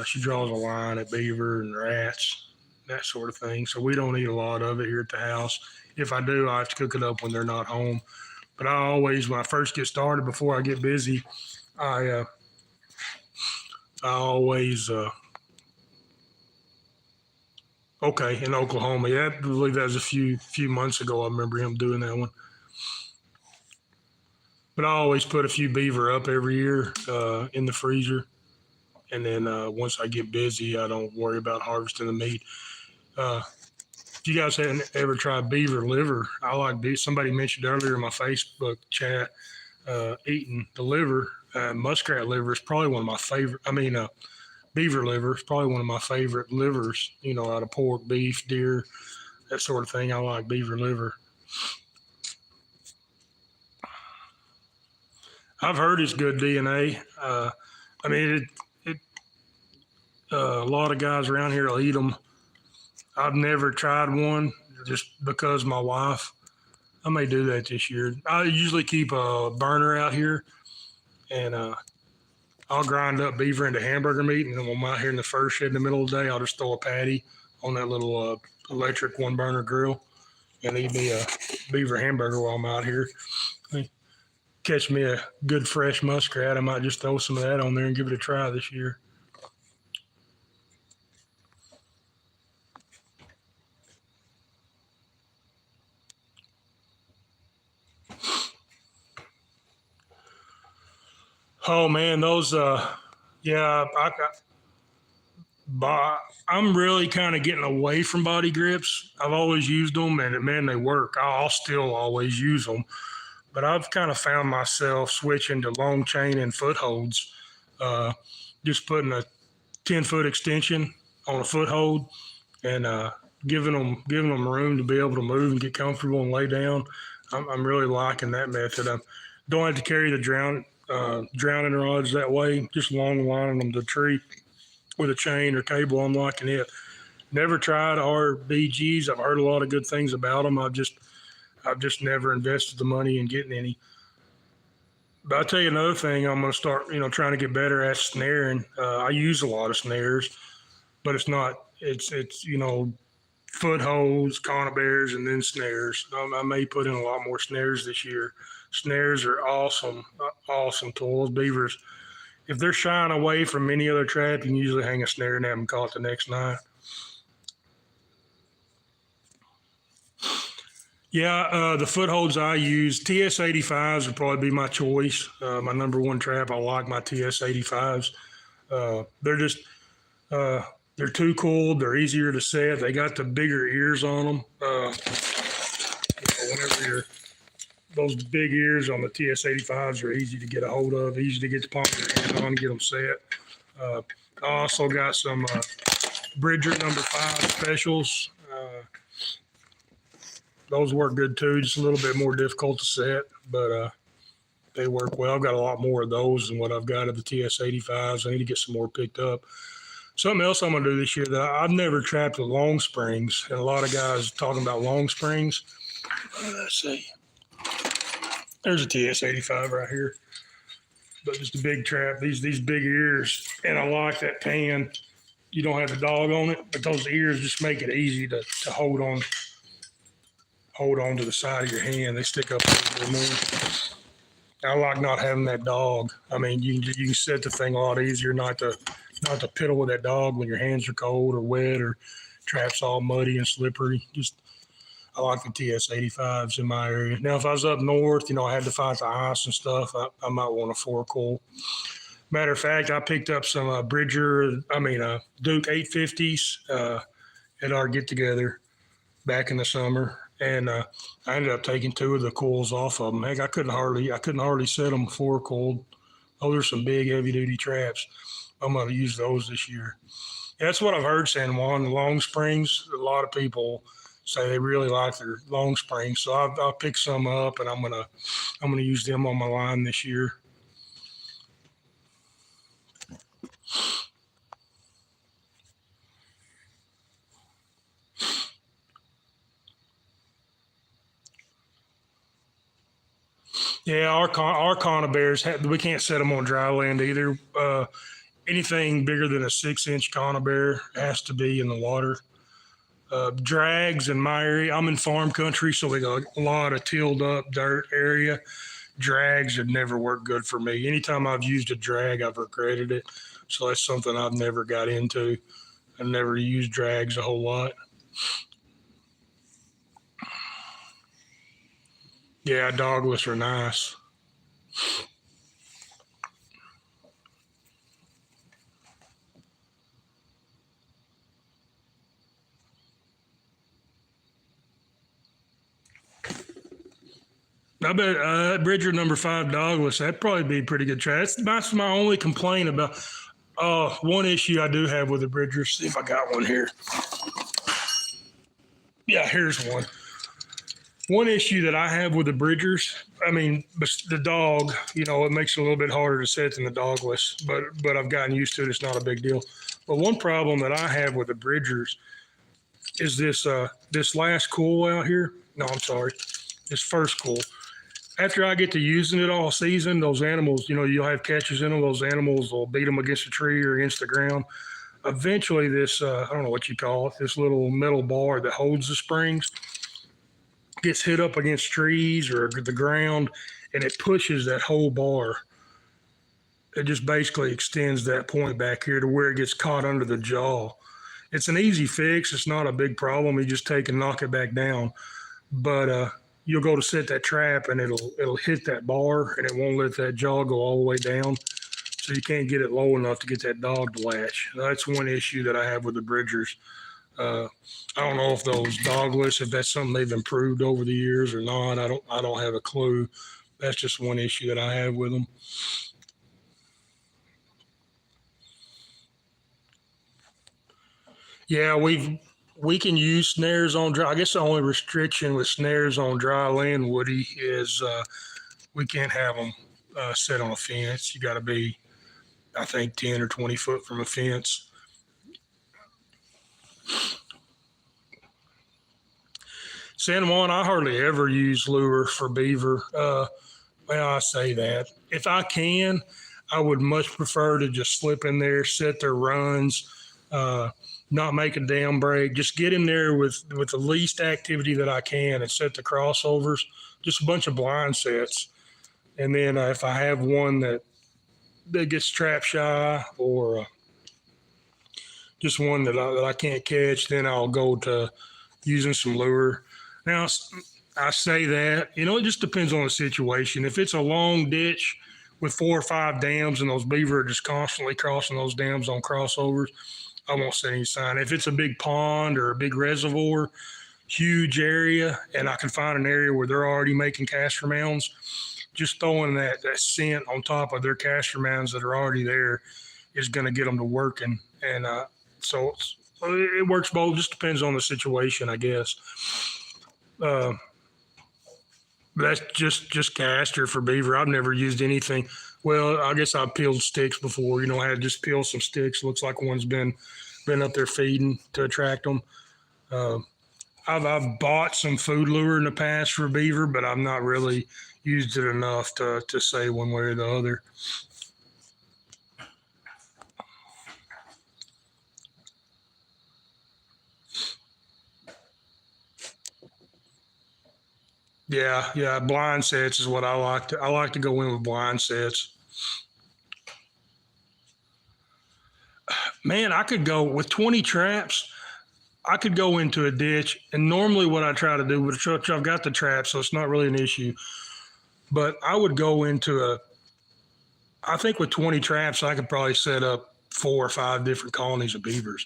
she draws a line at beaver and rats. that sort of thing. So we don't eat a lot of it here at the house. If I do, I have to cook it up when they're not home. But I always, when I first get started, before I get busy, I I always okay, in Oklahoma. Yeah, I believe that was a few months ago. I remember him doing that one. But I always put a few beaver up every year in the freezer, and then once I get busy, I don't worry about harvesting the meat. Uh, if you guys haven't ever tried beaver liver, I like beef. Somebody mentioned earlier in my Facebook chat eating the liver. Muskrat liver is probably one of my favorite. I mean, beaver liver is probably one of my favorite livers. You know, out of pork, beef, deer, that sort of thing. I like beaver liver. I've heard it's good DNA. I mean, a lot of guys around here will eat them. I've never tried one just because my wife. I may do that this year. I usually keep a burner out here, and I'll grind up beaver into hamburger meat, and then when I'm out here in the first shed in the middle of the day, I'll just throw a patty on that little electric one burner grill and eat me a beaver hamburger while I'm out here. Catch me a good fresh muskrat, I might just throw some of that on there and give it a try this year. Oh man, those yeah, I'm really kind of getting away from body grips. I've always used them, and man, they work. I'll still always use them, but I've kind of found myself switching to long chain and footholds. Uh, just putting a 10-foot extension on a foothold and giving them room to be able to move and get comfortable and lay down. I'm really liking that method. I don't have to carry the drowning rods that way. Just long lining them to the tree with a chain or cable. I'm liking it. Never tried RBGs. I've heard a lot of good things about them. I've just never invested the money in getting any. But I'll tell you another thing. I'm going to start, trying to get better at snaring. I use a lot of snares, but it's not. It's footholds, conibears, and then snares. I may put in a lot more snares this year. Snares are awesome, awesome tools. Beavers, if they're shying away from any other trap, you can usually hang a snare in them and call it the next night. Yeah, the footholds I use, TS85s would probably be my choice. My number one trap. I like my TS85s. They're just uh, they're too cool. They're easier to set. They got the bigger ears on them. Whenever you're those big ears on the TS85s are easy to get a hold of, easy to get the palm of your hand on and get them set. Uh, I also got some Bridger number 5 specials. Those work good too, just a little bit more difficult to set, but they work well. I've got a lot more of those than what I've got of the TS85s. I need to get some more picked up. Something else I'm going to do this year that I've never trapped with long springs, and a lot of guys talking about long springs. Let's see. There's a TS85 right here, but just a big trap. These big ears, and I like that pan. You don't have the dog on it, but those ears just make it easy to hold on to the side of your hand. They stick up a little bit more. I like not having that dog. I mean, you can set the thing a lot easier not to piddle with that dog when your hands are cold or wet or traps all muddy and slippery. I like the TS85s in my area. Now, if I was up north, I had to fight the ice and stuff, I might want a 4-coil. Matter of fact, I picked up some Duke 850s at our get-together back in the summer, and I ended up taking 2 of the coils off of them. Heck, I couldn't hardly set them 4-coiled. Those are some big, heavy-duty traps. I'm going to use those this year. Yeah, that's what I've heard, San Juan, the long springs. A lot of people say they really like their long springs, so I'll pick some up, and I'm gonna use them on my line this year. Yeah, our conibears, we can't set them on dry land either. Anything bigger than a 6-inch conibear has to be in the water. Drags in my area, I'm in farm country, so we got a lot of tilled up dirt area. Drags have never worked good for me. Anytime I've used a drag, I've regretted it. So that's something I've never got into. I never used drags a whole lot. Yeah, dogless are nice. I bet Bridger number 5 dogless, that'd probably be a pretty good track. That's my only complaint about. One issue I do have with the Bridger. See if I got one here. Yeah, here's one. One issue that I have with the Bridgers, I mean, the dog, it makes it a little bit harder to set than the dogless, but I've gotten used to it. It's not a big deal. But one problem that I have with the Bridgers is this last cool out here. No, I'm sorry, this first cool. After I get to using it all season, those animals, you'll have catches in them. Those animals will beat them against a tree or against the ground. Eventually, this, I don't know what you call it, this little metal bar that holds the springs gets hit up against trees or the ground, and it pushes that whole bar. It just basically extends that point back here to where it gets caught under the jaw. It's an easy fix. It's not a big problem. You just take and knock it back down. But you'll go to set that trap, and it'll hit that bar, and it won't let that jaw go all the way down. So you can't get it low enough to get that dog to latch. That's one issue that I have with the Bridgers. I don't know if those dogless, if that's something they've improved over the years or not. I don't have a clue. That's just one issue that I have with them. Yeah, we can use snares on dry. I guess the only restriction with snares on dry land, Woody, is we can't have them set on a fence. You got to be, I think, 10 or 20 foot from a fence. San Juan, I hardly ever use lure for beaver. Well, I say that. If I can, I would much prefer to just slip in there, set their runs, not make a dam break, just get in there with the least activity that I can and set the crossovers, just a bunch of blind sets. And then if I have one that gets trap shy or just one that I can't catch, then I'll go to using some lure. Now, I say that, it just depends on the situation. If it's a long ditch with 4 or 5 dams and those beaver are just constantly crossing those dams on crossovers, I won't set any sign. If it's a big pond or a big reservoir, huge area, and I can find an area where they're already making caster mounds, just throwing that scent on top of their caster mounds that are already there is going to get them to working. And so it works both. Just depends on the situation, I guess. But that's just caster for beaver. I've never used anything. Well, I guess I've peeled sticks before. I had to just peel some sticks. Looks like one's been up there feeding to attract them. I've bought some food lure in the past for beaver, but I've not really used it enough to say one way or the other. Yeah, blind sets is what I like to. I like to go in with blind sets. Man, I could go with 20 traps. I could go into a ditch, and normally what I try to do with a truck, I've got the trap, so it's not really an issue. But I would go into I think with 20 traps, I could probably set up 4 or 5 different colonies of beavers.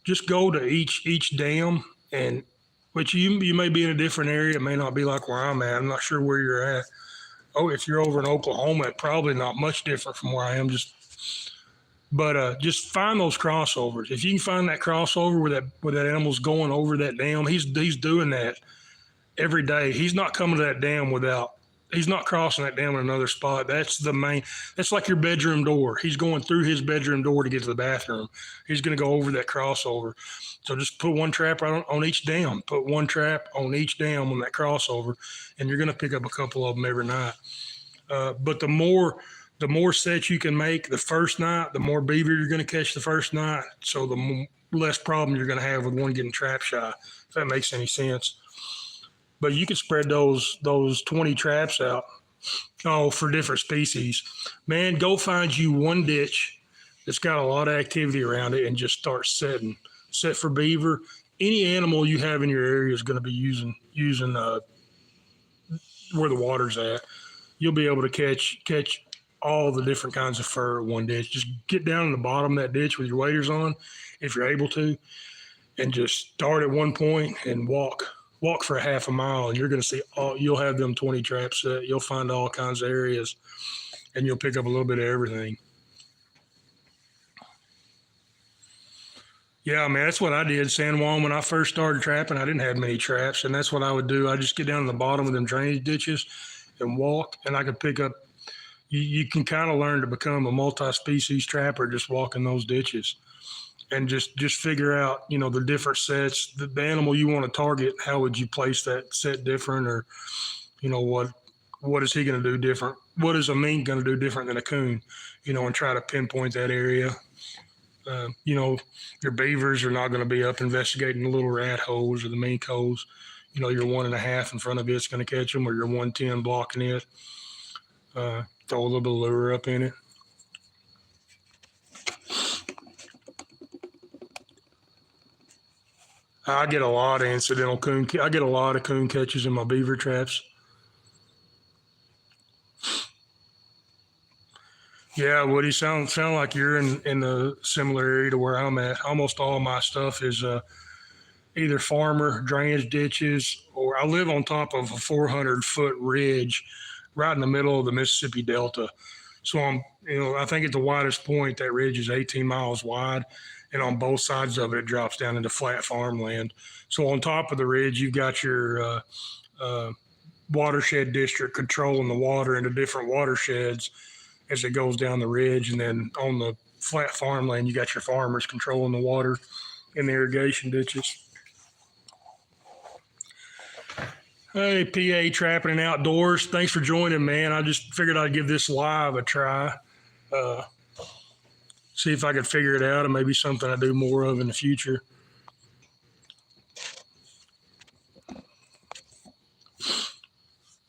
Just go to each dam, and which you may be in a different area. It may not be like where I'm at. I'm not sure where you're at. Oh, if you're over in Oklahoma, it's probably not much different from where I am. But just find those crossovers. If you can find that crossover where that animal's going over that dam, he's doing that every day. He's not coming to that dam without. He's not crossing that dam in another spot. That's like your bedroom door. He's going through his bedroom door to get to the bathroom. He's going to go over that crossover. So just put one trap right on each dam. Put one trap on each dam on that crossover, and you're going to pick up a couple of them every night. But the more sets you can make the first night, the more beaver you're going to catch the first night. So less problem you're going to have with one getting trap shy, if that makes any sense. But you could spread those 20 traps out, for different species. Man, go find you one ditch that's got a lot of activity around it and just start setting. Set for beaver. Any animal you have in your area is going to be using where the water's at. You'll be able to catch all the different kinds of fur at one ditch. Just get down in the bottom of that ditch with your waders on, if you're able to, and just start at one point and walk for a half a mile, and you're going to see you'll have them 20 traps set. You'll find all kinds of areas, and you'll pick up a little bit of everything. Yeah, man, that's what I did, San Juan. When I first started trapping, I didn't have many traps, and that's what I would do. I just get down to the bottom of them drainage ditches and walk, and I could pick up. You can kind of learn to become a multi-species trapper just walking those ditches, and just figure out, the different sets, the animal you want to target. How would you place that set different, or what is he going to do different? What is a mink going to do different than a coon? And try to pinpoint that area. Your beavers are not going to be up investigating the little rat holes or the mink holes. Your 1.5 in front of it's going to catch them, or your 110 blocking it. Throw a little bit of lure up in it. I get a lot of incidental coon. I get a lot of coon catches in my beaver traps. Yeah, Woody, sound like you're in the similar area to where I'm at. Almost all my stuff is either farmer drainage ditches, or I live on top of a 400-foot ridge right in the middle of the Mississippi Delta. So I think at the widest point, that ridge is 18 miles wide, and on both sides of it, it drops down into flat farmland. So on top of the ridge, you've got your watershed district controlling the water into different watersheds as it goes down the ridge. And then on the flat farmland, you got your farmers controlling the water in the irrigation ditches. Hey, PA Trapping and Outdoors. Thanks for joining, man. I just figured I'd give this live a try. See if I could figure it out, and maybe something I do more of in the future.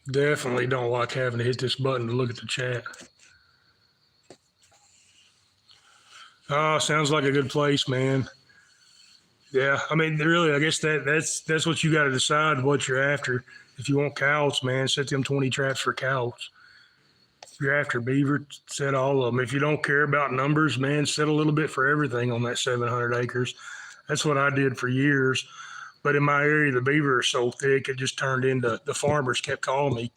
Definitely don't like having to hit this button to look at the chat. Oh, sounds like a good place, man. Yeah, I mean, really, I guess that's what you got to decide what you're after. If you want coyotes, man, set them 20 traps for coyotes. If you're after beaver, set all of them. If you don't care about numbers, man, set a little bit for everything on that 700 acres. That's what I did for years. But in my area, the beaver are so thick, it just turned into, the farmers kept calling me,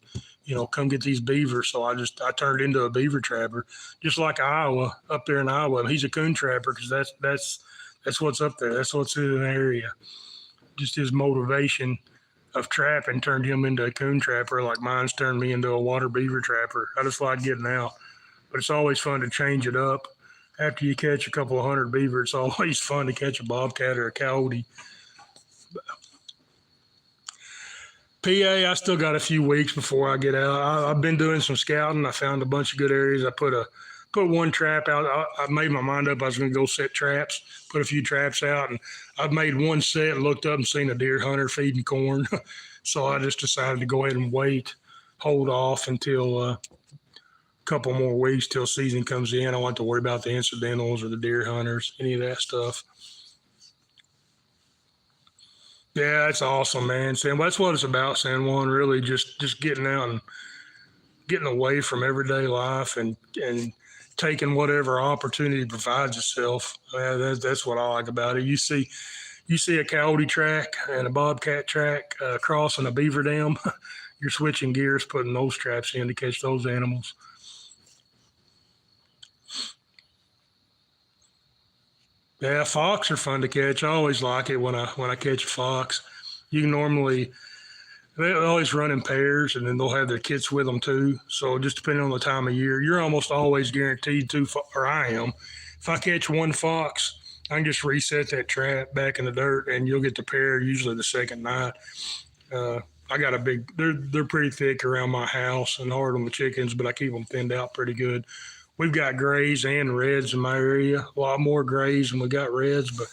come get these beavers. So I turned into a beaver trapper, just like Iowa, up there in Iowa. He's a coon trapper because that's what's up there. That's what's in the area. Just his motivation of trapping turned him into a coon trapper, like mine's turned me into a water beaver trapper. I just like getting out. But it's always fun to change it up. After you catch a couple of hundred beaver, it's always fun to catch a bobcat or a coyote. PA, I still got a few weeks before I get out. I've been doing some scouting. I found a bunch of good areas. I put one trap out. I made my mind up I was going to go set traps, put a few traps out, and I've made one set and looked up and seen a deer hunter feeding corn. So I just decided to go ahead and hold off until a couple more weeks till season comes in. I don't have to worry about the incidentals or the deer hunters, any of that stuff. Yeah, that's awesome, man. Sam, that's what it's about, San Juan, really just getting out and getting away from everyday life and taking whatever opportunity provides itself. That's what I like about it. You see a coyote track and a bobcat track crossing a beaver dam, you're switching gears, putting those traps in to catch those animals. Yeah, fox are fun to catch. I always like it when I catch a fox. They always run in pairs, and then they'll have their kits with them too. So just depending on the time of year, you're almost always guaranteed or I am. If I catch one fox, I can just reset that trap back in the dirt, and you'll get the pair usually the second night. I got they're pretty thick around my house and hard on the chickens, but I keep them thinned out pretty good. We've got grays and reds in my area, a lot more grays than we got reds, but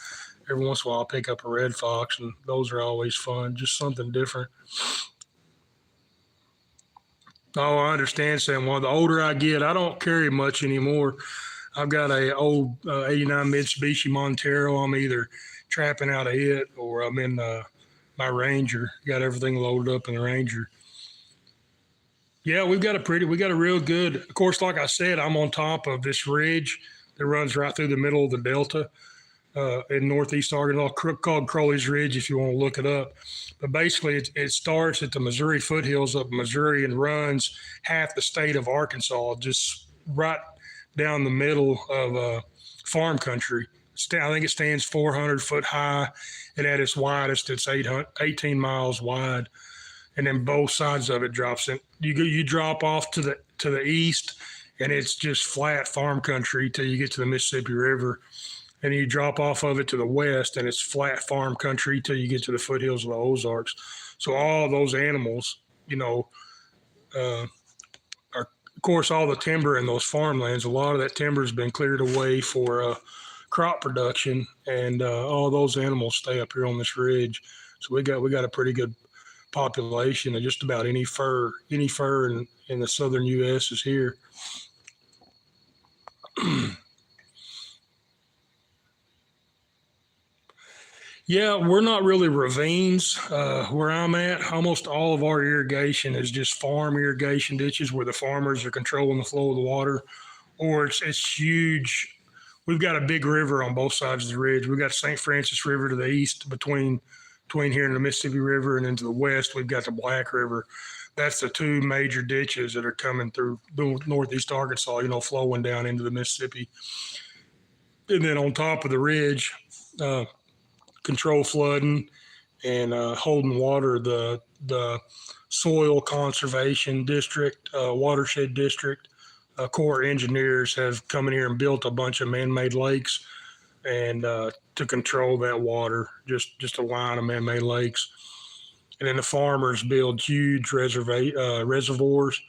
every once in a while I'll pick up a red fox, and those are always fun. Just something different. Oh, I understand, Sam. Well, the older I get, I don't carry much anymore. I've got a old '89 Mitsubishi Montero. I'm either trapping out of it or I'm in my Ranger. Got everything loaded up in the Ranger. Yeah, we got a real good. Of course, like I said, I'm on top of this ridge that runs right through the middle of the Delta in northeast Arkansas, called Crowley's Ridge, if you want to look it up. But basically, it starts at the Missouri foothills of Missouri and runs half the state of Arkansas, just right down the middle of farm country. I think it stands 400 foot high, and at its widest, it's 18 miles wide. And then both sides of it drops in. You drop off to the east, and it's just flat farm country till you get to the Mississippi River. And you drop off of it to the west, and it's flat farm country till you get to the foothills of the Ozarks. So all those animals, are, of course, all the timber in those farmlands. A lot of that timber has been cleared away for crop production, and all those animals stay up here on this ridge. So we got a pretty good population of just about any fur in the southern U.S. is here. Yeah, we're not really ravines where I'm at. Almost all of our irrigation is just farm irrigation ditches where the farmers are controlling the flow of the water, or it's huge. We've got a big river on both sides of the ridge. We've got St. Francis River to the east between here and the Mississippi River, and then to the west we've got the Black River. That's the two major ditches that are coming through northeast Arkansas, flowing down into the Mississippi. And then on top of the ridge, control flooding and holding water, the Soil Conservation District, Watershed District, Corps engineers have come in here and built a bunch of man-made lakes and to control that water, just a line of man-made lakes. And then the farmers build huge reservoirs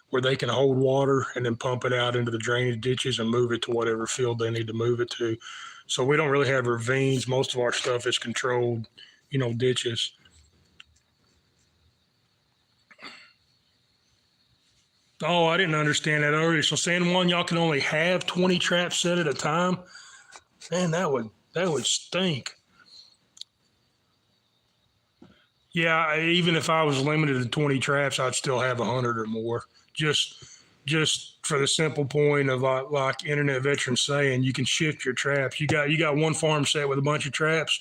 where they can hold water and then pump it out into the drainage ditches and move it to whatever field they need to move it to. So we don't really have ravines. Most of our stuff is controlled, ditches. Oh, I didn't understand that earlier. So San Juan, y'all can only have 20 traps set at a time? Man, that would stink. Yeah, even if I was limited to 20 traps, I'd still have 100 or more. Just for the simple point of like internet veterans saying, you can shift your traps. You got one farm set with a bunch of traps.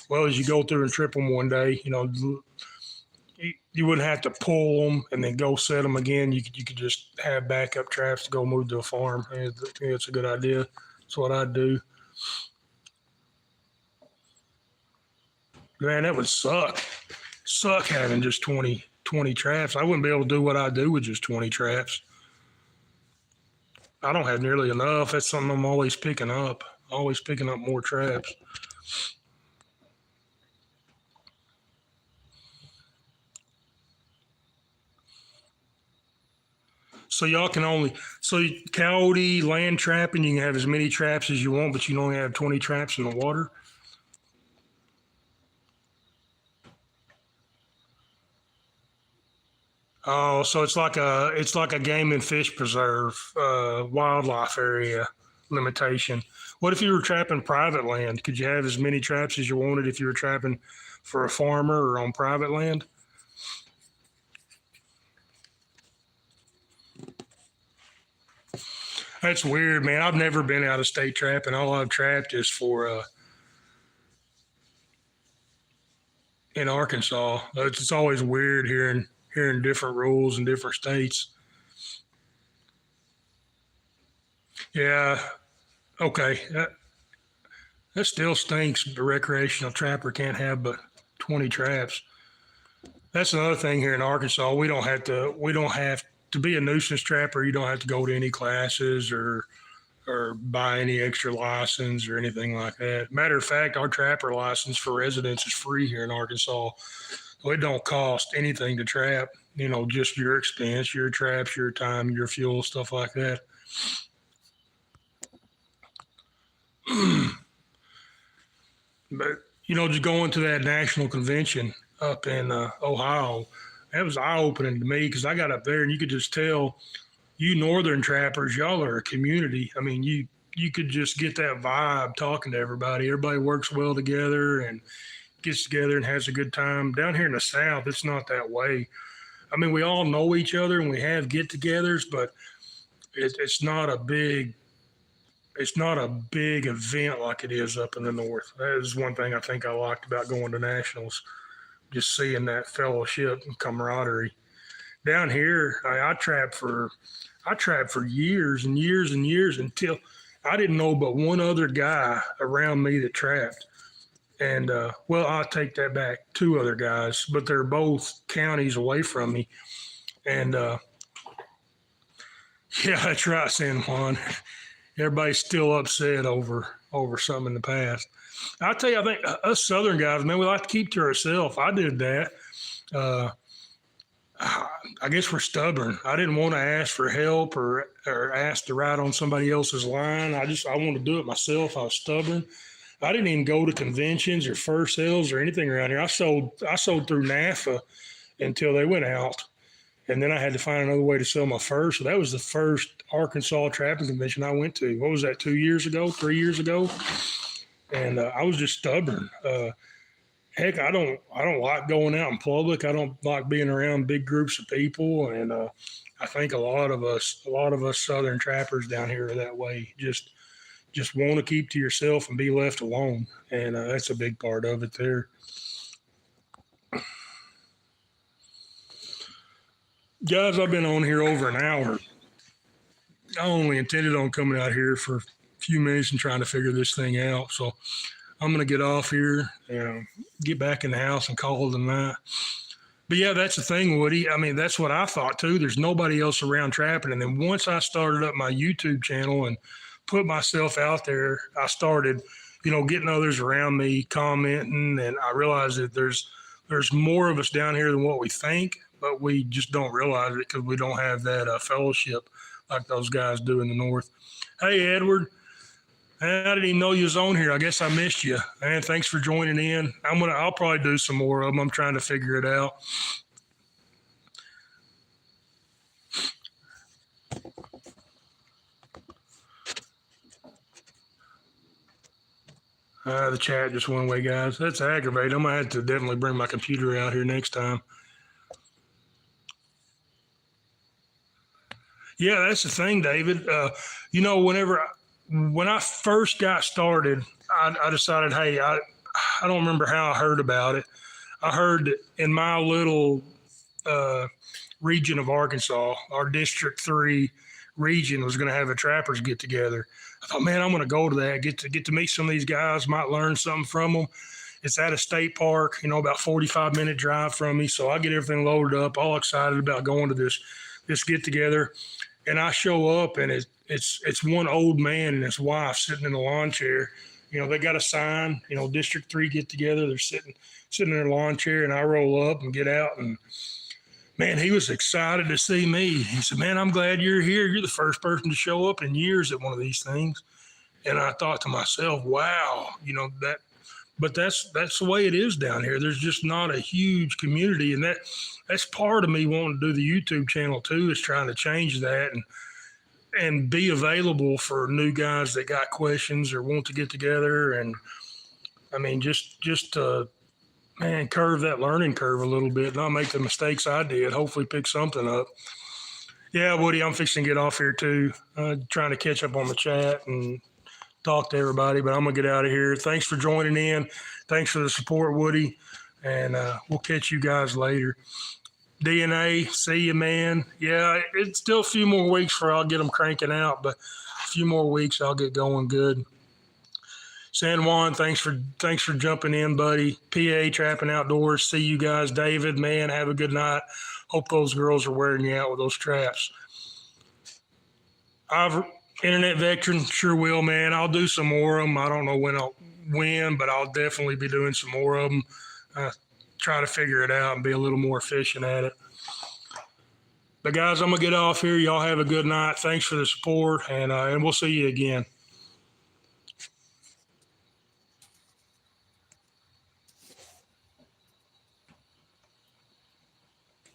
Well, as you go through and trip them one day, you wouldn't have to pull them and then go set them again. You could just have backup traps to go move to a farm. It's a good idea. That's what I'd do. Man, that would suck having just 20 traps. I wouldn't be able to do what I do with just 20 traps. I don't have nearly enough. That's something I'm always picking up more traps. So y'all can coyote land trapping, you can have as many traps as you want, but you can only have 20 traps in the water. Oh, so it's like a game and fish preserve, wildlife area limitation. What if you were trapping private land? Could you have as many traps as you wanted if you were trapping for a farmer or on private land? That's weird, man. I've never been out of state trapping. All I've trapped is for in Arkansas. It's always weird hearing different rules in different states. Yeah. Okay. That still stinks. The recreational trapper can't have but 20 traps. That's another thing here in Arkansas. We don't have to be a nuisance trapper. You don't have to go to any classes or buy any extra license or anything like that. Matter of fact, our trapper license for residents is free here in Arkansas. So it don't cost anything to trap, just your expense, your traps, your time, your fuel, stuff like that. But just going to that national convention up in Ohio, that was eye opening to me because I got up there and you could just tell you northern trappers, y'all are a community. I mean, you could just get that vibe talking to everybody. Everybody works well together and gets together and has a good time. Down here in the South, it's not that way. I mean, we all know each other and we have get-togethers, but it's not a big event like it is up in the north. That is one thing I think I liked about going to nationals, just seeing that fellowship and camaraderie. Down here, I trapped for years and years and years until I didn't know but one other guy around me that trapped. And well, I'll take that back. Two other guys, but they're both counties away from me. And yeah, that's right, San Juan. Everybody's still upset over something in the past. I'll tell you, I think us Southern guys, man, we like to keep to ourselves. I did that. Uh, I guess we're stubborn. I didn't want to ask for help or ask to ride on somebody else's line. I wanted to do it myself. I was stubborn. I didn't even go to conventions or fur sales or anything around here. I sold through NAFA until they went out, and then I had to find another way to sell my fur. So that was the first Arkansas trapping convention I went to. What was that? 2 years ago? 3 years ago? And I was just stubborn. Heck, I don't like going out in public. I don't like being around big groups of people, and I think a lot of us Southern trappers down here are that way. Just want to keep to yourself and be left alone, and that's a big part of it there. Guys, I've been on here over an hour. I only intended on coming out here for a few minutes and trying to figure this thing out. So I'm going to get off here and get back in the house and call it a night. But yeah, that's the thing, Woody. I mean, that's what I thought too. There's nobody else around trapping. And then once I started up my YouTube channel and put myself out there, I started, getting others around me commenting, and I realized that there's more of us down here than what we think, but we just don't realize it because we don't have that fellowship like those guys do in the north. Hey, Edward, I didn't even know you was on here. I guess I missed you. Man, thanks for joining in. I'll probably do some more of them. I'm trying to figure it out. The chat just went away, guys. That's aggravating. I'm going to have to definitely bring my computer out here next time. Yeah, that's the thing, David. When I first got started, I decided, hey, I don't remember how I heard about it. I heard that in my little region of Arkansas, our District 3 region was going to have a trappers get together. I thought, man, I'm going to go to that, get to meet some of these guys, might learn something from them. It's at a state park, about 45-minute drive from me. So I get everything loaded up, all excited about going to this get together. And I show up, and it's one old man and his wife sitting in a lawn chair. They got a sign, District 3 get together. They're sitting in their lawn chair, and I roll up and get out, and man, he was excited to see me. He said, man, I'm glad you're here. You're the first person to show up in years at one of these things. And I thought to myself, wow, but that's the way it is down here. There's just not a huge community. And that's part of me wanting to do the YouTube channel too, is trying to change that and be available for new guys that got questions or want to get together. And I mean, just man, curve that learning curve a little bit, not make the mistakes I did, hopefully pick something up. Yeah, Woody, I'm fixing to get off here too, trying to catch up on the chat and talk to everybody, but I'm going to get out of here. Thanks for joining in. Thanks for the support, Woody, and we'll catch you guys later. DNA, see you, man. Yeah, it's still a few more weeks before I'll get them cranking out, but a few more weeks I'll get going good. San Juan, thanks for jumping in, buddy. PA Trapping Outdoors. See you guys. David, man, have a good night. Hope those girls are wearing you out with those traps. Internet Veteran, sure will, man. I'll do some more of them. I don't know when, but I'll definitely be doing some more of them. Try to figure it out and be a little more efficient at it. But guys, I'm going to get off here. Y'all have a good night. Thanks for the support, and we'll see you again.